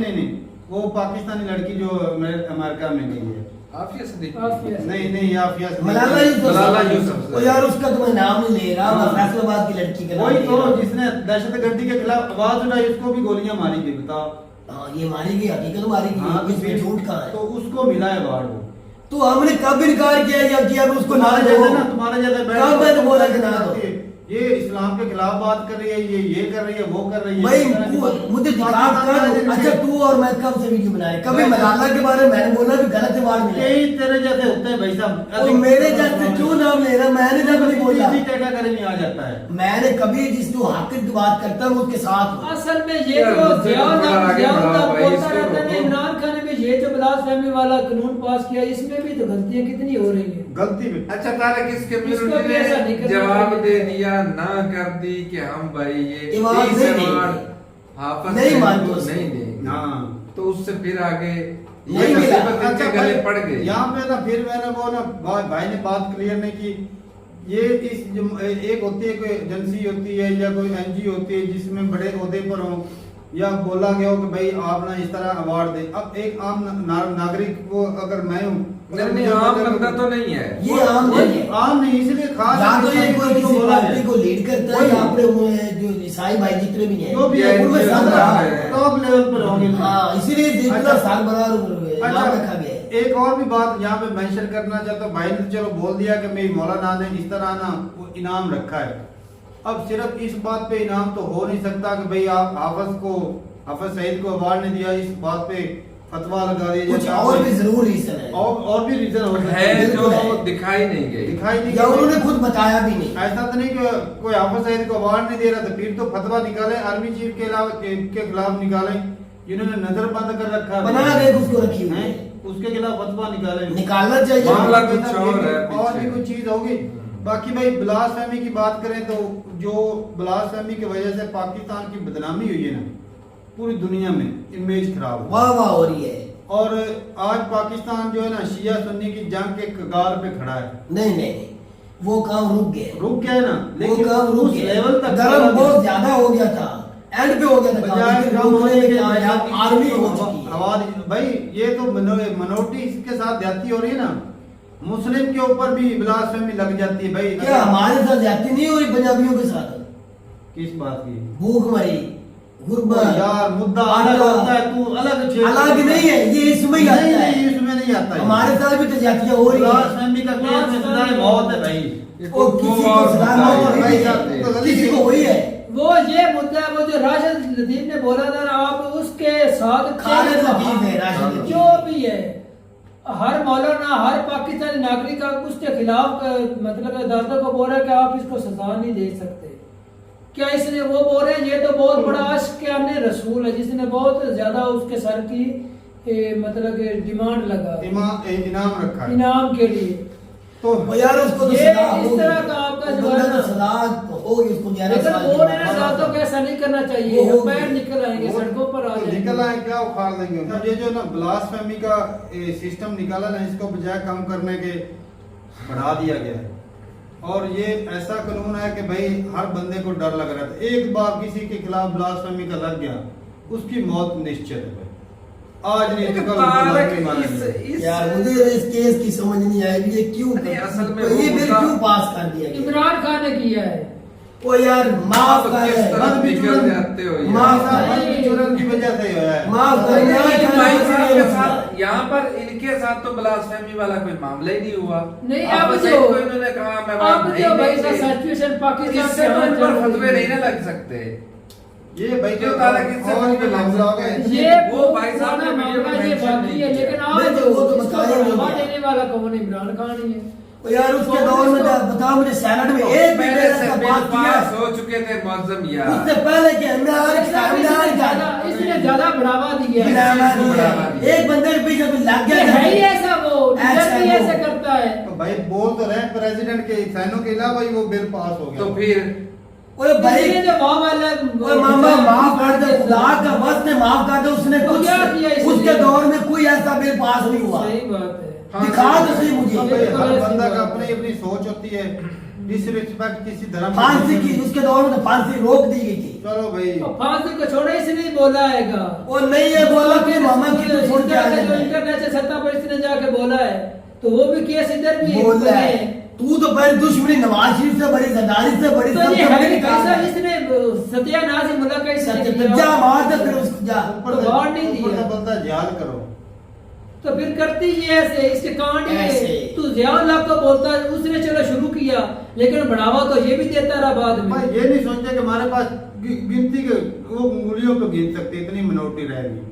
नहीं, वो पाकिस्तानी लड़की जो अमेरिका में गई है। आफिया सिद्दीकी। नहीं आफिया सिद्दीकी। मलाला मलाला यूसुफ। यूसुफ। ओ यार उसका तो मैं नाम नहीं ले रहा, मैं फैसलाबाद की लड़की का नाम वही ले तो रहा हूँ। जिसने दहशतगर्दी के खिलाफ आवाज उठाई, उसको भी गोलियां मारी गई, बताओ। हाँ ये मारी गई, हकीकत मारी गई, हाँ, इसमें झूठ कहाँ है? तो उसको मिला है अवार्ड। तो हमने कब इनकार किया या किया भी उसको ना तुम्हारे दो? जैसे ना, तुम्हारे जैसे कब मैंने बोला कि ना दो? ये इस्लाम के खिलाफ बात कर रही है, ये कर रही है, वो कर रही है। भाई मुझे दिखा कर, अच्छा तू और मैं कब से वीडियो बना रहे? कभी मलाला के बारे में मैंने बोला भी गलत अवार्ड मिला है। यही तेरे जैसे होते हैं भाई साहब। तो मेरे जैसे क्यों नाम ले रहा? मैंने जब नहीं बोला, इसी कैटेगरी में आ जाता है। मैंने कभी जिस जो हक की बात करता हूँ उसके साथ हूँ। असल में ये यार, जो मुझसे तो थोड़ा आगे बढ़ाओ भाई, बोलता इसको रहता है, रोको। इमरान खान ने ये जो बलात्समी वाला कानून पास किया, इसमें भी तो गलतियां कितनी हो रही है। गलती में अच्छा तारा किस इसको कम्युनिटी भी ऐसा नहीं ने करना जवाब चाहिए। दे दिया, ना कर दी कि हम भाई ये अवार्ड इस नहीं अवार्ड देंगे। हाफिज नहीं सईद मानते को उसको। नहीं देंगे। हाँ तो उससे फिर आगे नहीं ये मिला। मुसीबत इनके गले पड़ गई। यहाँ पे ना फिर मैंने वो ना भाई ने बात क्लियर नहीं की। ये एक होती है कोई एजेंसी होती है या कोई एनजीओ होती है जिसमें बड़े ओहदे पर हो, या बोला गया हो कि भाई आप ना इस तरह अवार्ड दे। अब एक आम नागरिक को अगर मैं हूँ, नहीं आम बंदा तो नहीं है। ये आम नहीं है। आम नहीं, इसलिए खास या तो ये कोई किसी बोला पार्टी जाए। को लीड करता है, या अपने वो जो ईसाई भाई जितने भी हैं जो भी है, उनमें सब रहा है। टॉप लेवल पर होंगे। हाँ इसीलिए जितना अच्छा। साल बराबर नाम अच्छा, रखा गया है। एक और भी बात यहाँ पे मेंशन करना चाहता हूँ। भाई ने तो चलो बोल दिया कि मेरी मौलाना ने इस तरह ना वो इनाम रखा है। अब सिर्फ इस बात पे इनाम तो हो नहीं सकता कि भाई आप हाफिज सईद को अवार्ड नहीं दिया, इस बात पे फतवा लगा दिया कुछ जाए। और भी जरूर रीजन है, और भी रीजन हो सकते है हैं। जो बिल्कुल है। दिखाई नहीं गई। दिखाई नहीं या दे- उन्होंने खुद बताया भी नहीं। ऐसा तो नहीं कि कोई हाफिज सईद को अवार्ड नहीं दे रहा था, फिर तो फतवा निकाले आर्मी चीफ के खिलाफ निकाले, जिन्होंने नजर बंद कर रखा है। बना दे उसको रखी हुई है। उसके खिलाफ फतवा निकाले। निकालना चाहिए। मामला और कुछ और है और भी पीछे। कुछ चीज होगी। बाकी भाई ब्लास्फेमी की बात करें तो जो ब्लास्फेमी की वजह से पाकिस्तान की बदनामी हुई है ना पूरी दुनिया में, इमेज खराब हुआ। वाह वाह हो रही है। और आज पाकिस्तान जो है ना शिया सुन्नी की जंग के कगार पे खड़ा है। नहीं नहीं नहीं, वो काम रुक गया, रुक गया है ना, वो लेकिन काम रुक उस गया, लेवल तक गरम बहुत ज्यादा हो गया था, एंड पे हो गया था काम, बजाय लेकिन कम रुकने होने में के कामयाब आर्मी हो चुकी है। आवाज भाई ये तो मिनोरिटी के साथ जाती हो रही है ना, मुस्लिम के ऊपर भी ब्लास्फेमी लग जाती है भाई। क्या हमारे साथ जाती नहीं हो रही पंजाबियों के साथ? किस बात की? भूखमरी, गुर्बत, यार मुद्दा आटा, अलग होता है, तू अलग क्षेत्र अलग नहीं है, ये इसमें ही आता नहीं, है। नहीं, इसमें नहीं आता है। हमारे साथ भी तो जातियां हो रही है। ब्लास्फेमी का केस में सजा मौत है भाई। वो किसी को सजा मौत हो रही है, किसी को हुई है। वो ये मुद्दा है, वो जो राशिद लतीफ ने बोला था ना, आप उसके साथ खालिद लतीफ है, राशिद लतीफ। जो भी है, हर मौलाना हर पाकिस्तानी नागरिक का उसके खिलाफ मतलब अदालतों को बोल रहा है कि आप इसको सजा नहीं दे सकते। क्या इसने वो बोल रहे हैं ये तो बहुत बड़ा आशिक़ान रसूल है जिसने बहुत ज्यादा उसके सर की मतलब डिमांड लगा इनाम रखा है इनाम के लिए। तो वो यार उसको तो ये सजा इस होगी, तरह का आपका जो है बंदा ना, तो सजा होगी उसको 11 लेकिन साल वो की। ना अदालतों को ऐसा नहीं करना चाहिए, वो होगी। पैर निकल आएंगे, सड़कों पर आ तो जाएंगे। निकल आए क्या उखाड़ देंगे। अब ये जो ना ब्लास्फेमी का सिस्टम निकाला ना, इसको बजाय कम करने के बढ़ा दिया गया है। और ये ऐसा कानून है कि भाई हर बंदे को डर लग रहा था, एक बार किसी के खिलाफ ब्लास्फेमी का लग गया उसकी मौत निश्चित है भाई। आज नहीं तो कल उसको लग के मारेंगे। यार मुझे इस केस की समझ नहीं आई ये क्यों नहीं, असल में तो ये वो बिल मुद्दा- क्यों पास कर दिया गया? इमरान खान ने किया है। वो यार माफ तो कर किस दे, तरह मत भी निकल चुरन- जाते हो यार। माफ ऐसा कर मत चुरन की वजह से हुआ है। माफ कर दे, लेकिन यार, भाई यार, साहब यार, के साथ यहाँ पर इनके साथ तो ब्लास्फेमी वाला कोई मामला ही नहीं हुआ। नहीं, आप अब बस जो- इनको इन्होंने कहा मैं बात अब नहीं जो भाई देखते। साहब सिचुएशन पाकिस्तान इससे तो इन पर फतवे नहीं ना लग सकते। ये भाई क्यों ताला किससे और फतवे लग मामला हो गया। सकते हैं? ये वो भाई साहब ने वीडियो मामला में ये मेंशन बाकी है, नहीं लेकिन किया। आप नहीं, तो वो तो इसको बताया नहीं बढ़ावा गया। देने वाला कौन? इमरान खान ही है। वो यार उसके दौर में बताओ मुझे सैनट में एक भी पहले मेरे से से बिल बात किया पास हो चुके थे मौजम यार। उससे पहले के इमरान इसने ज्यादा बढ़ावा दिया है। बढ़ावा दिया। एक बंदे के पीछे भी लग ये गया है ही ऐसा, वो ऐसा भी वो। ऐसे करता है। तो भाई बोल तो रहे प्रेसिडेंट के सैनों के अलावा ही वो बिल पास हो गया। तो फिर ओए भाई इसलिए जो वहाँ वाला ओए मामा माफ कर दे, खुदा का वस्त ने माफ कर दे। उसने तो कुछ क्या किया इसने? उसके दौर में कोई ऐसा बिल पास नहीं हुआ। सही बात है। हाँ, दिखा सही तो सही तो मुझे भाई हर ऐसी बंदा बात का है। अपनी अपनी सोच होती है। डिसरिस्पेक्ट किसी धर्म फांसी की, उसके दौर में तो फांसी रोक दी गई थी। चलो भाई तो फांसी को छोड़े इसने बोला हैगा। वो नहीं ये बोला कि मामा की तो छोड़ के आ जो जाए इंटरनेशनल सत्ता पर इसने जाके बोला है, तो वो भी केस इधर भी बोल रहा है। है। तू तो पहले दुश्मनी नवाज शरीफ से बड़ी, जरदारी से बड़ी, तो सब ये जगह है निकाल कैसा रहा है। इसने सत्यानाश ही मुलाकात इसने सत्य किया। जा मार दे फिर उसको जा। ऊपर तो बाहर नहीं ऊपर दिया। का बंदा याद करो। तो फिर करती ये ऐसे, इसके कांड ऐसे। ये तू ज़ियाउल लाख को बोलता है, उसने चलो शुरू किया, लेकिन बढ़ावा तो ये भी देता रहा बाद में। भाई ये नहीं सोचा कि हमारे पास गिनती के वो उंगलियों पे गिन सकते इतनी मिनोरिटी रहेगी।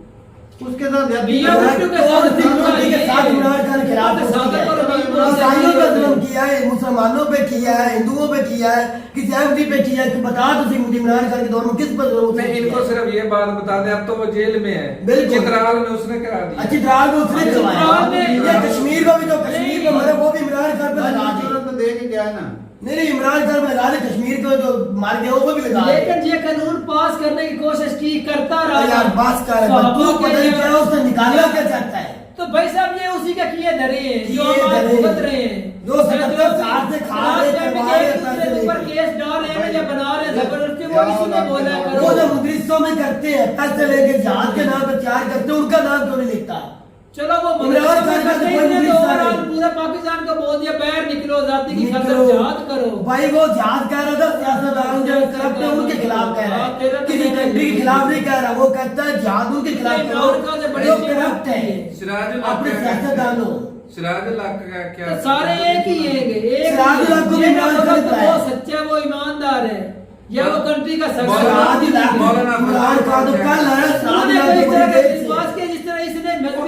उसके साथ मियां भुट्टो के और साथ मिनोरिटी के साथ इमरान खान के खिलाफ तो सादर और अमीर को ईसाइयों पे जुल्म किया है, मुसलमानों पे किया है, हिंदुओं पे किया है, किसी अहमदी पे किया है। कि बता तो सही मुझे इमरान खान के दौर में किस पर जुल्म नहीं, किया इनको है? सिर्फ ये बात बता दे, अब तो वो जेल में है। बिल्कुल। चित्राल में उसने करा दिया। अच्छी तरह में उसने चित्राल करवाया। में- ये कश्मीर को भी, जो कश्मीर को मरे वो भी इमरान खान पे लगा दी। तो दे के गया है ना। नहीं नहीं, इमरान खान पे लगा दे, कश्मीर को जो मार गया वो भी लगा दे। लेकिन ये कानून पास करने की कोशिश की करता रहा। यार बस कर, तू पता नहीं क्या उसने निकालना क्या चाहता है। तो भाई साहब ये उसी का किए धरे हैं, जो किए हमारे धरे। भुगत रहे हैं, जो 77 साल से खा रहे, करवा रहे, एक दूसरे के ऊपर केस डाल रहे हैं या बना रहे हैं जबरदस्ती, वो इसी ने बोला वो जो करो। मुदरिसों में करते हैं, पैसे लेके जहाज के नाम पर तैयार करते हैं, उनका नाम क्यों नहीं लिखता? चलो वो इमरान खान का तो कोई इसने तो मुदरिस नहीं। ओवरऑल पूरे पाकिस्तान को बोल दिया बाहर निकलो, जाति की खातिर निकलो। जहाद करो। भाई वो जहाज कह रहा था सियासतदान जो करप्ट है उनके खिलाफ कह रहा हाँ, तेरा है, तो किसी नहीं कंट्री के खिलाफ नहीं कह रहा। वो कहता है जहाद उनके खिलाफ नहीं, करो इमरान खान से बड़ी जो चीज करप्ट है, सिराजुल अपने हक का क्या सियासतदानों। सिराजुल हक का क्या? तो सारे एक ही हैं, एक सिराजुल हक को भी ये ना इमरान बोलो खान तो बताया। वो सच्चा, वो ईमानदार है, या वो कंट्री का सिराजुल सरकार हक मौलाना इमरान खान तो कल है, सिराजुल हक को बड़ी देर से। विश्वास के जिस तरह इसने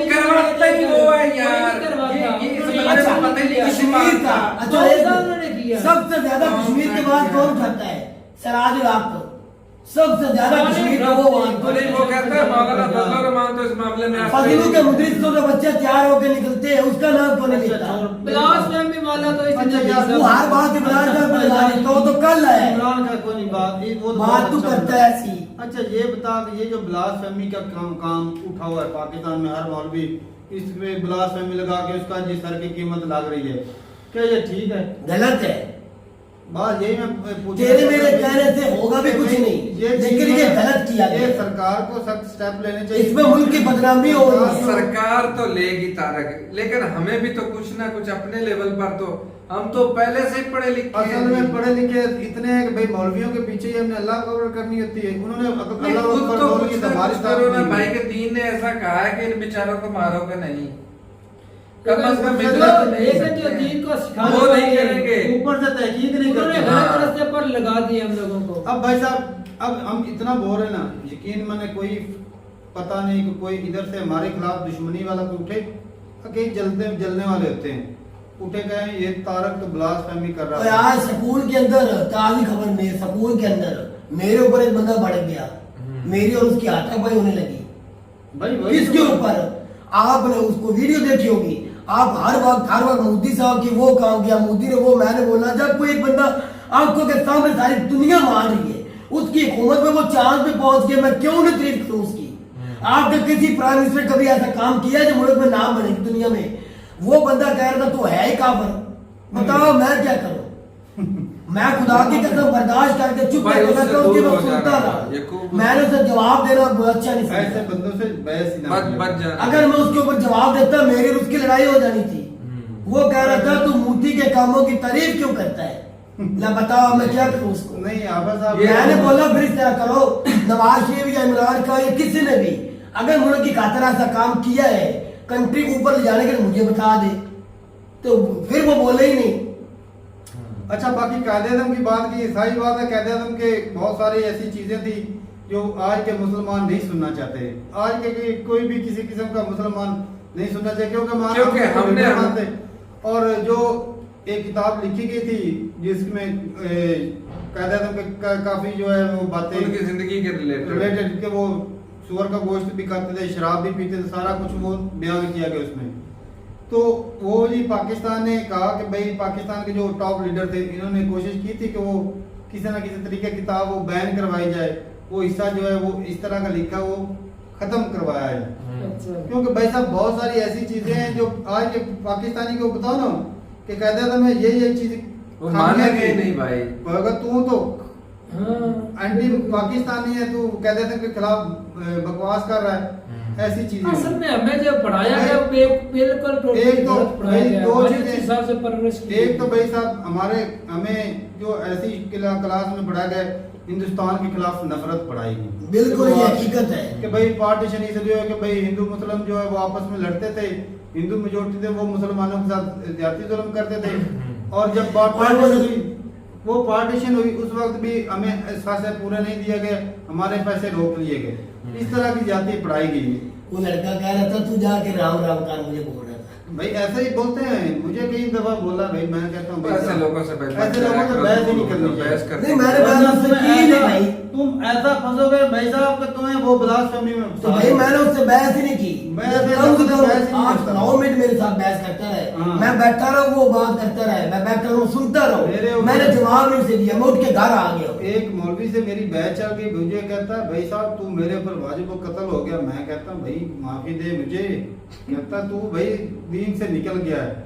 करवाता ही वो है यार। ये इस बारे में पता ही नहीं किसी कश्मीर बात का, का। अच्छा कौन एक सा उन्होंने किया? सबसे ज्यादा कश्मीर के बाद कौन उठाता है? सिराजुल हक सबसे ज्यादा कश्मीर का वो तो नहीं, वो कहता है मौलाना फजलुर रहमान तो इस मामले में फजलुर हिंदू के मुदरिसों के बच्चे तैयार होकर निकलते हैं, उसका नाम क्यों नहीं लेता? ब्लास्फेमी वाला तो इसने अच्छा यार, वो हर बात इमरान खान पर लगा देता, वो तो कल है, इमरान का कोई नहीं बात, वो तो बात तू अच्छा करता बता। है ऐसी। अच्छा ये बता कि ये जो ब्लास्फेमी का काम उठा हुआ है पाकिस्तान में, हर मौलवी इसमें ब्लास्फेमी लगा के उसका जी सर की कीमत लग रही है, क्या ये ठीक है? गलत है। बात यही मैं पूछ तेरे मेरे कहने से होगा भी कुछ नहीं, लेकिन ये गलत किया ये गया। सरकार को सख्त स्टेप लेने चाहिए। इसमें मुल्क की बदनामी हो रही है। सरकार तो लेगी तारक, लेकिन हमें भी तो कुछ ना कुछ अपने लेवल पर तो, हम तो पहले से ही पढ़े लिखे असल में पढ़े लिखे इतने हैं कि भाई मौलवियों के पीछे ही हमने अल्लाह को कवर करनी होती है। उन्होंने अल्लाह खुद अकबर तो बोल कुछ के ना हमारी कुछ करो ना नहीं भाई हुई। के दीन ने ऐसा कहा है कि इन बेचारों को मारोगे नहीं, कम अज कम जो इतना तो नहीं लेकिन जो सकते। दीन को सिखाने वो नहीं वाले करेंगे। ऊपर से तहकीक नहीं उन्होंने करते। गलत हाँ। रास्ते पर लगा दिए हम लोगों को। अब भाई साहब, अब हम इतना बोल रहे ना, यकीन माने कोई पता नहीं कि कोई इधर से हमारे खिलाफ दुश्मनी वाला कोई उठे, कई जलने वाले होते हैं, उठे गए ये तारक तो ब्लास्फेमी कर और रहा है। आज स्कूल के अंदर ताज़ी खबर में स्कूल के अंदर मेरे ऊपर एक बंदा भड़क गया, मेरी और उसकी हाथापाई होने लगी। भाई वही किसके तो- ऊपर? आपने उसको वीडियो देखी होगी, आप हर वक्त मोदी साहब की वो काम किया, मोदी ने वो, मैंने बोला। जब कोई एक बंदा आंखों के सामने सारी दुनिया मान रही है, उसकी हुकूमत में वो चांद पे पहुंच गया, मैं क्यों न तारीफ करूं उसकी? आपने किसी प्राइम मिनिस्टर कभी ऐसा काम किया है जो मुल्क में नाम बनेगी दुनिया में? वो बंदा कह रहा था तो है ही काफिर, बताओ मैं क्या करूं? मैं खुदा की कसम बर्दाश्त करके चुप भाई रहता उससे था, उसकी दूर मैं हो सुनता जाना, रहा। ये खूब- मैंने उसे जवाब देना अच्छा नहीं ऐसे समझा। बंदों से बहस ही ना बच करो। बच जाना। अगर मैं उसके ऊपर जवाब देता मेरी और उसकी लड़ाई हो जानी थी। वो कह रहा था तू मोदी के कामों की तारीफ क्यों करता है? ना बताओ मैं क्या करूं उसको? नहीं आबा साहब, मैंने बोला फिर इस तरह करो, नवाज शरीफ या इमरान खान या किसी ने भी अगर मुल्क की खातिर ऐसा काम किया है, कंट्री को ऊपर ले जाने के लिए मुझे बता दे, तो फिर वो बोले ही नहीं। अच्छा बाकी कायदे आज़म की बात की, सही बात है, कायदे आज़म के बहुत सारी ऐसी चीजें थी जो आज के मुसलमान नहीं सुनना चाहते। आज के कोई भी किसी किस्म का मुसलमान नहीं सुनना चाहिए, क्योंकि हमने और जो एक किताब लिखी गई थी जिसमें कायदे आज़म के काफी जो है वो बातें उनकी जिंदगी के रिलेटेड के वो सुअर का गोश्त भी खाते थे, शराब भी पीते थे, सारा कुछ वो बयान किया गया उसमें। तो वो जी पाकिस्तान ने कहा कि भाई पाकिस्तान के जो टॉप लीडर थे इन्होंने कोशिश की थी कि वो किसी ना किसी तरीके किताब वो बैन करवाई जाए, वो हिस्सा जो है वो इस तरह का लिखा वो खत्म करवाया है। अच्छा। क्योंकि भाई साहब बहुत सारी ऐसी चीजें हैं जो आज के पाकिस्तानी को बताओ ना कि कहते हैं मैं ये चीज वो मानेंगे नहीं भाई। अगर तू तो हाँ। एंटी पाकिस्तानी है, तू कहते थे के खिलाफ बकवास कर रहा है, ऐसी चीजें असल में हमें जब पढ़ाया गया बिल्कुल टोटली एक तो गलत पढ़ाया भाई गया। दो हमारे चीजें- हिसाब से परवरिश की एक तो गई। भाई साहब हमें जो ऐसी क्लास में पढ़ाया गया हिंदुस्तान के खिलाफ नफरत पढ़ाई गई। बिल्कुल ये हकीकत है कि भाई पार्टीशन इसलिए है कि भाई हिंदू मुस्लिम जो है वो आपस में लड़ते थे, हिंदू मेजोरिटी थे वो मुसलमानों के साथ ज्यादती जुल्म करते थे, और जब पार्टीशन हुई वो पार्टीशन हुई उस वक्त भी हमें एहसास पूरा नहीं दिया गया, हमारे पैसे रोक लिए गए, इस तरह की जाति पढ़ाई गई है। वो लड़का कह रहा था तू जाके राम राम का मुझे बोल रहा था। भाई ऐसे ही बोलते हैं, मुझे कई दफा बोला भाई, मैं कहता हूँ भाई ऐसे लोगों से बच ऐसे लोगों से बहस ही नहीं करनी बहस चाहिए। करते नहीं मैंने बहस उससे की ही नहीं भाई, तुम ऐसा फंसोगे भाई साहब कि तुम्हें वो ब्लास्फेमी में तो भाई मैंने उससे बहस ही नहीं की। मैं ऐसे कम से लोगों से कम बहस ही नहीं 8-9 मिनट मेरे साथ बहस करता रहे, हाँ। मैं बैठा रहूं वो बात करता रहे, मैं बैठा रहूं सुनता मेरे रहूं, ऊपर- मैंने जवाब नहीं उसे दिया, मैं उठ के घर आ गया। एक मौलवी से मेरी बहस चल गई, मुझे कहता है भाई साहब तू मेरे ऊपर वाजिब कत्ल हो गया, मैं कहता हूँ भाई माफी दे मुझे, कहता तू भाई दीन से निकल गया है।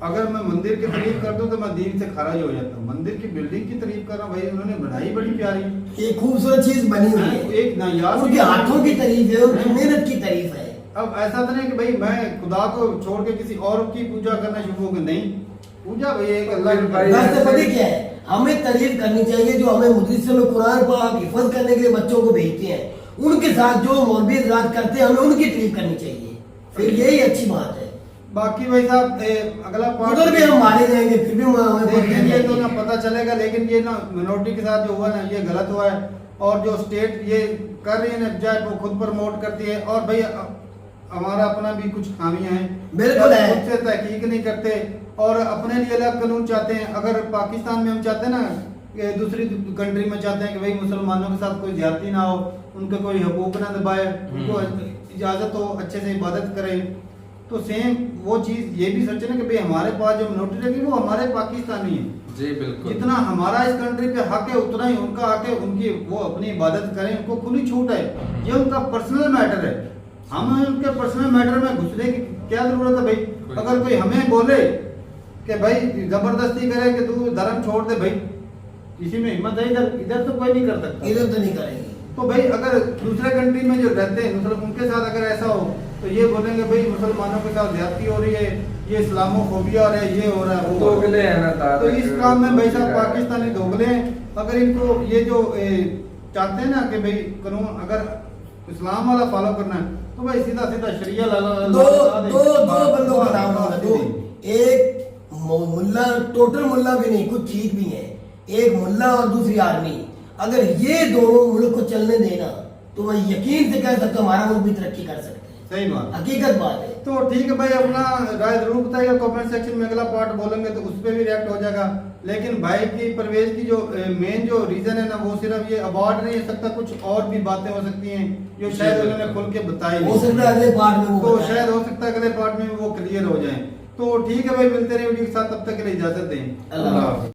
अगर मैं मंदिर की तारीफ कर दूं तो मैं दीन से खारिज हो जाता हूँ, मंदिर की बिल्डिंग की तारीफ कर रहा हूँ, भाई उन्होंने बनाई बड़ी प्यारी, एक खूबसूरत चीज बनी हुई है, एक नायाब उनके हाथों की तारीफ है, उनकी मेहनत की तारीफ है। अब ऐसा तो नहीं कि भाई मैं खुदा को छोड़ के किसी और की पूजा करना शुरू हो गया, नहीं, पूजा भाई एक अल्लाह की भाई वैसे पता क्या है, हमें तारीफ करनी चाहिए जो हमें मुदरिसों में कुरान पाक हिफाजत करने के लिए बच्चों को भेजते हैं, उनके साथ जो मौलवी हज़रात करते हैं हमें उनकी तारीफ करनी चाहिए, फिर यही अच्छी बात है। बाकी भाई साहब अगला उधर भी हम मारे जाएंगे फिर भी हमें देखेंगे तो ना पता चलेगा, लेकिन ये ना मिनोरिटी के साथ जो हुआ ना ये गलत हुआ है, और जो स्टेट ये कर रही है ना चाहे वो खुद प्रमोट करती है, और भाई हमारा अपना भी कुछ खामियां हैं, बिल्कुल है। खुद से तहकीक नहीं करते और अपने लिए अलग कानून चाहते हैं। अगर पाकिस्तान में हम चाहते हैं ना कि दूसरी कंट्री में चाहते हैं कि भाई मुसलमानों के साथ कोई ज्यादती ना हो, उनके कोई हकूक ना दबाए, उनको इजाजत हो, अच्छे से इबादत करें। तो सेम वो चीज ये भी सोचे ना कि भाई हमारे पास जो मिनोरिटी रहेगी वो हमारे पाकिस्तानी है। जी बिल्कुल। जितना हमारा इस कंट्री पे हक है उतना ही उनका हक है, उनकी वो अपनी इबादत करें, उनको खुली छूट है, ये उनका पर्सनल मैटर है। हमें उनके पर्सनल मैटर में घुसने की क्या जरूरत है भाई? अगर कोई हमें बोले कि भाई जबरदस्ती करे कि तू धर्म छोड़ दे, भाई किसी में हिम्मत है? इधर इधर तो कोई नहीं कर सकता। इधर तो नहीं करेंगे। तो भाई अगर दूसरे कंट्री में जो रहते हैं मुसलमान, उनके साथ अगर ऐसा हो तो ये बोलेंगे भाई मुसलमानों के साथ ज्यादती हो रही है, ये इस्लामोफोबिया हो रहा है, ये हो रहा है, वो हो रहा है। दोगले हैं ना तारक। तो इस काम में भाई साहब पाकिस्तानी दोगले हैं। अगर इनको ये जो चाहते हैं ना कि भाई कानून अगर इस्लाम वाला फॉलो करना है तो भाई सीधा सीधा शरिया दो बंदों का नाम होगा, दो। एक मुल्ला, टोटल मुल्ला भी नहीं, कुछ ठीक भी है, एक मुल्ला और दूसरी आर्मी। अगर ये दोनों मुल्क को चलने देना तो मैं यकीन से कह सकता हूँ हमारा मुल्क भी तरक्की कर सकते हैं। सही बात, हकीकत बात है। तो ठीक है भाई, अपना राय जरूर बताइएगा कमेंट सेक्शन में। अगला पार्ट बोलेंगे तो उस पर भी रिएक्ट हो जाएगा। लेकिन भाई की परवेज की जो मेन जो रीजन है ना, वो सिर्फ ये अवार्ड नहीं हो सकता, कुछ और भी बातें हो सकती हैं जो शायद उन्होंने खुल के बताई हो सकता है अगले पार्ट में वो तो बताएं। शायद हो सकता है अगले पार्ट में वो क्लियर हो जाए। तो ठीक है भाई, मिलते रहे वीडियो के साथ, तब तक के लिए इजाजत दें। अल्लाह हाफ़िज़।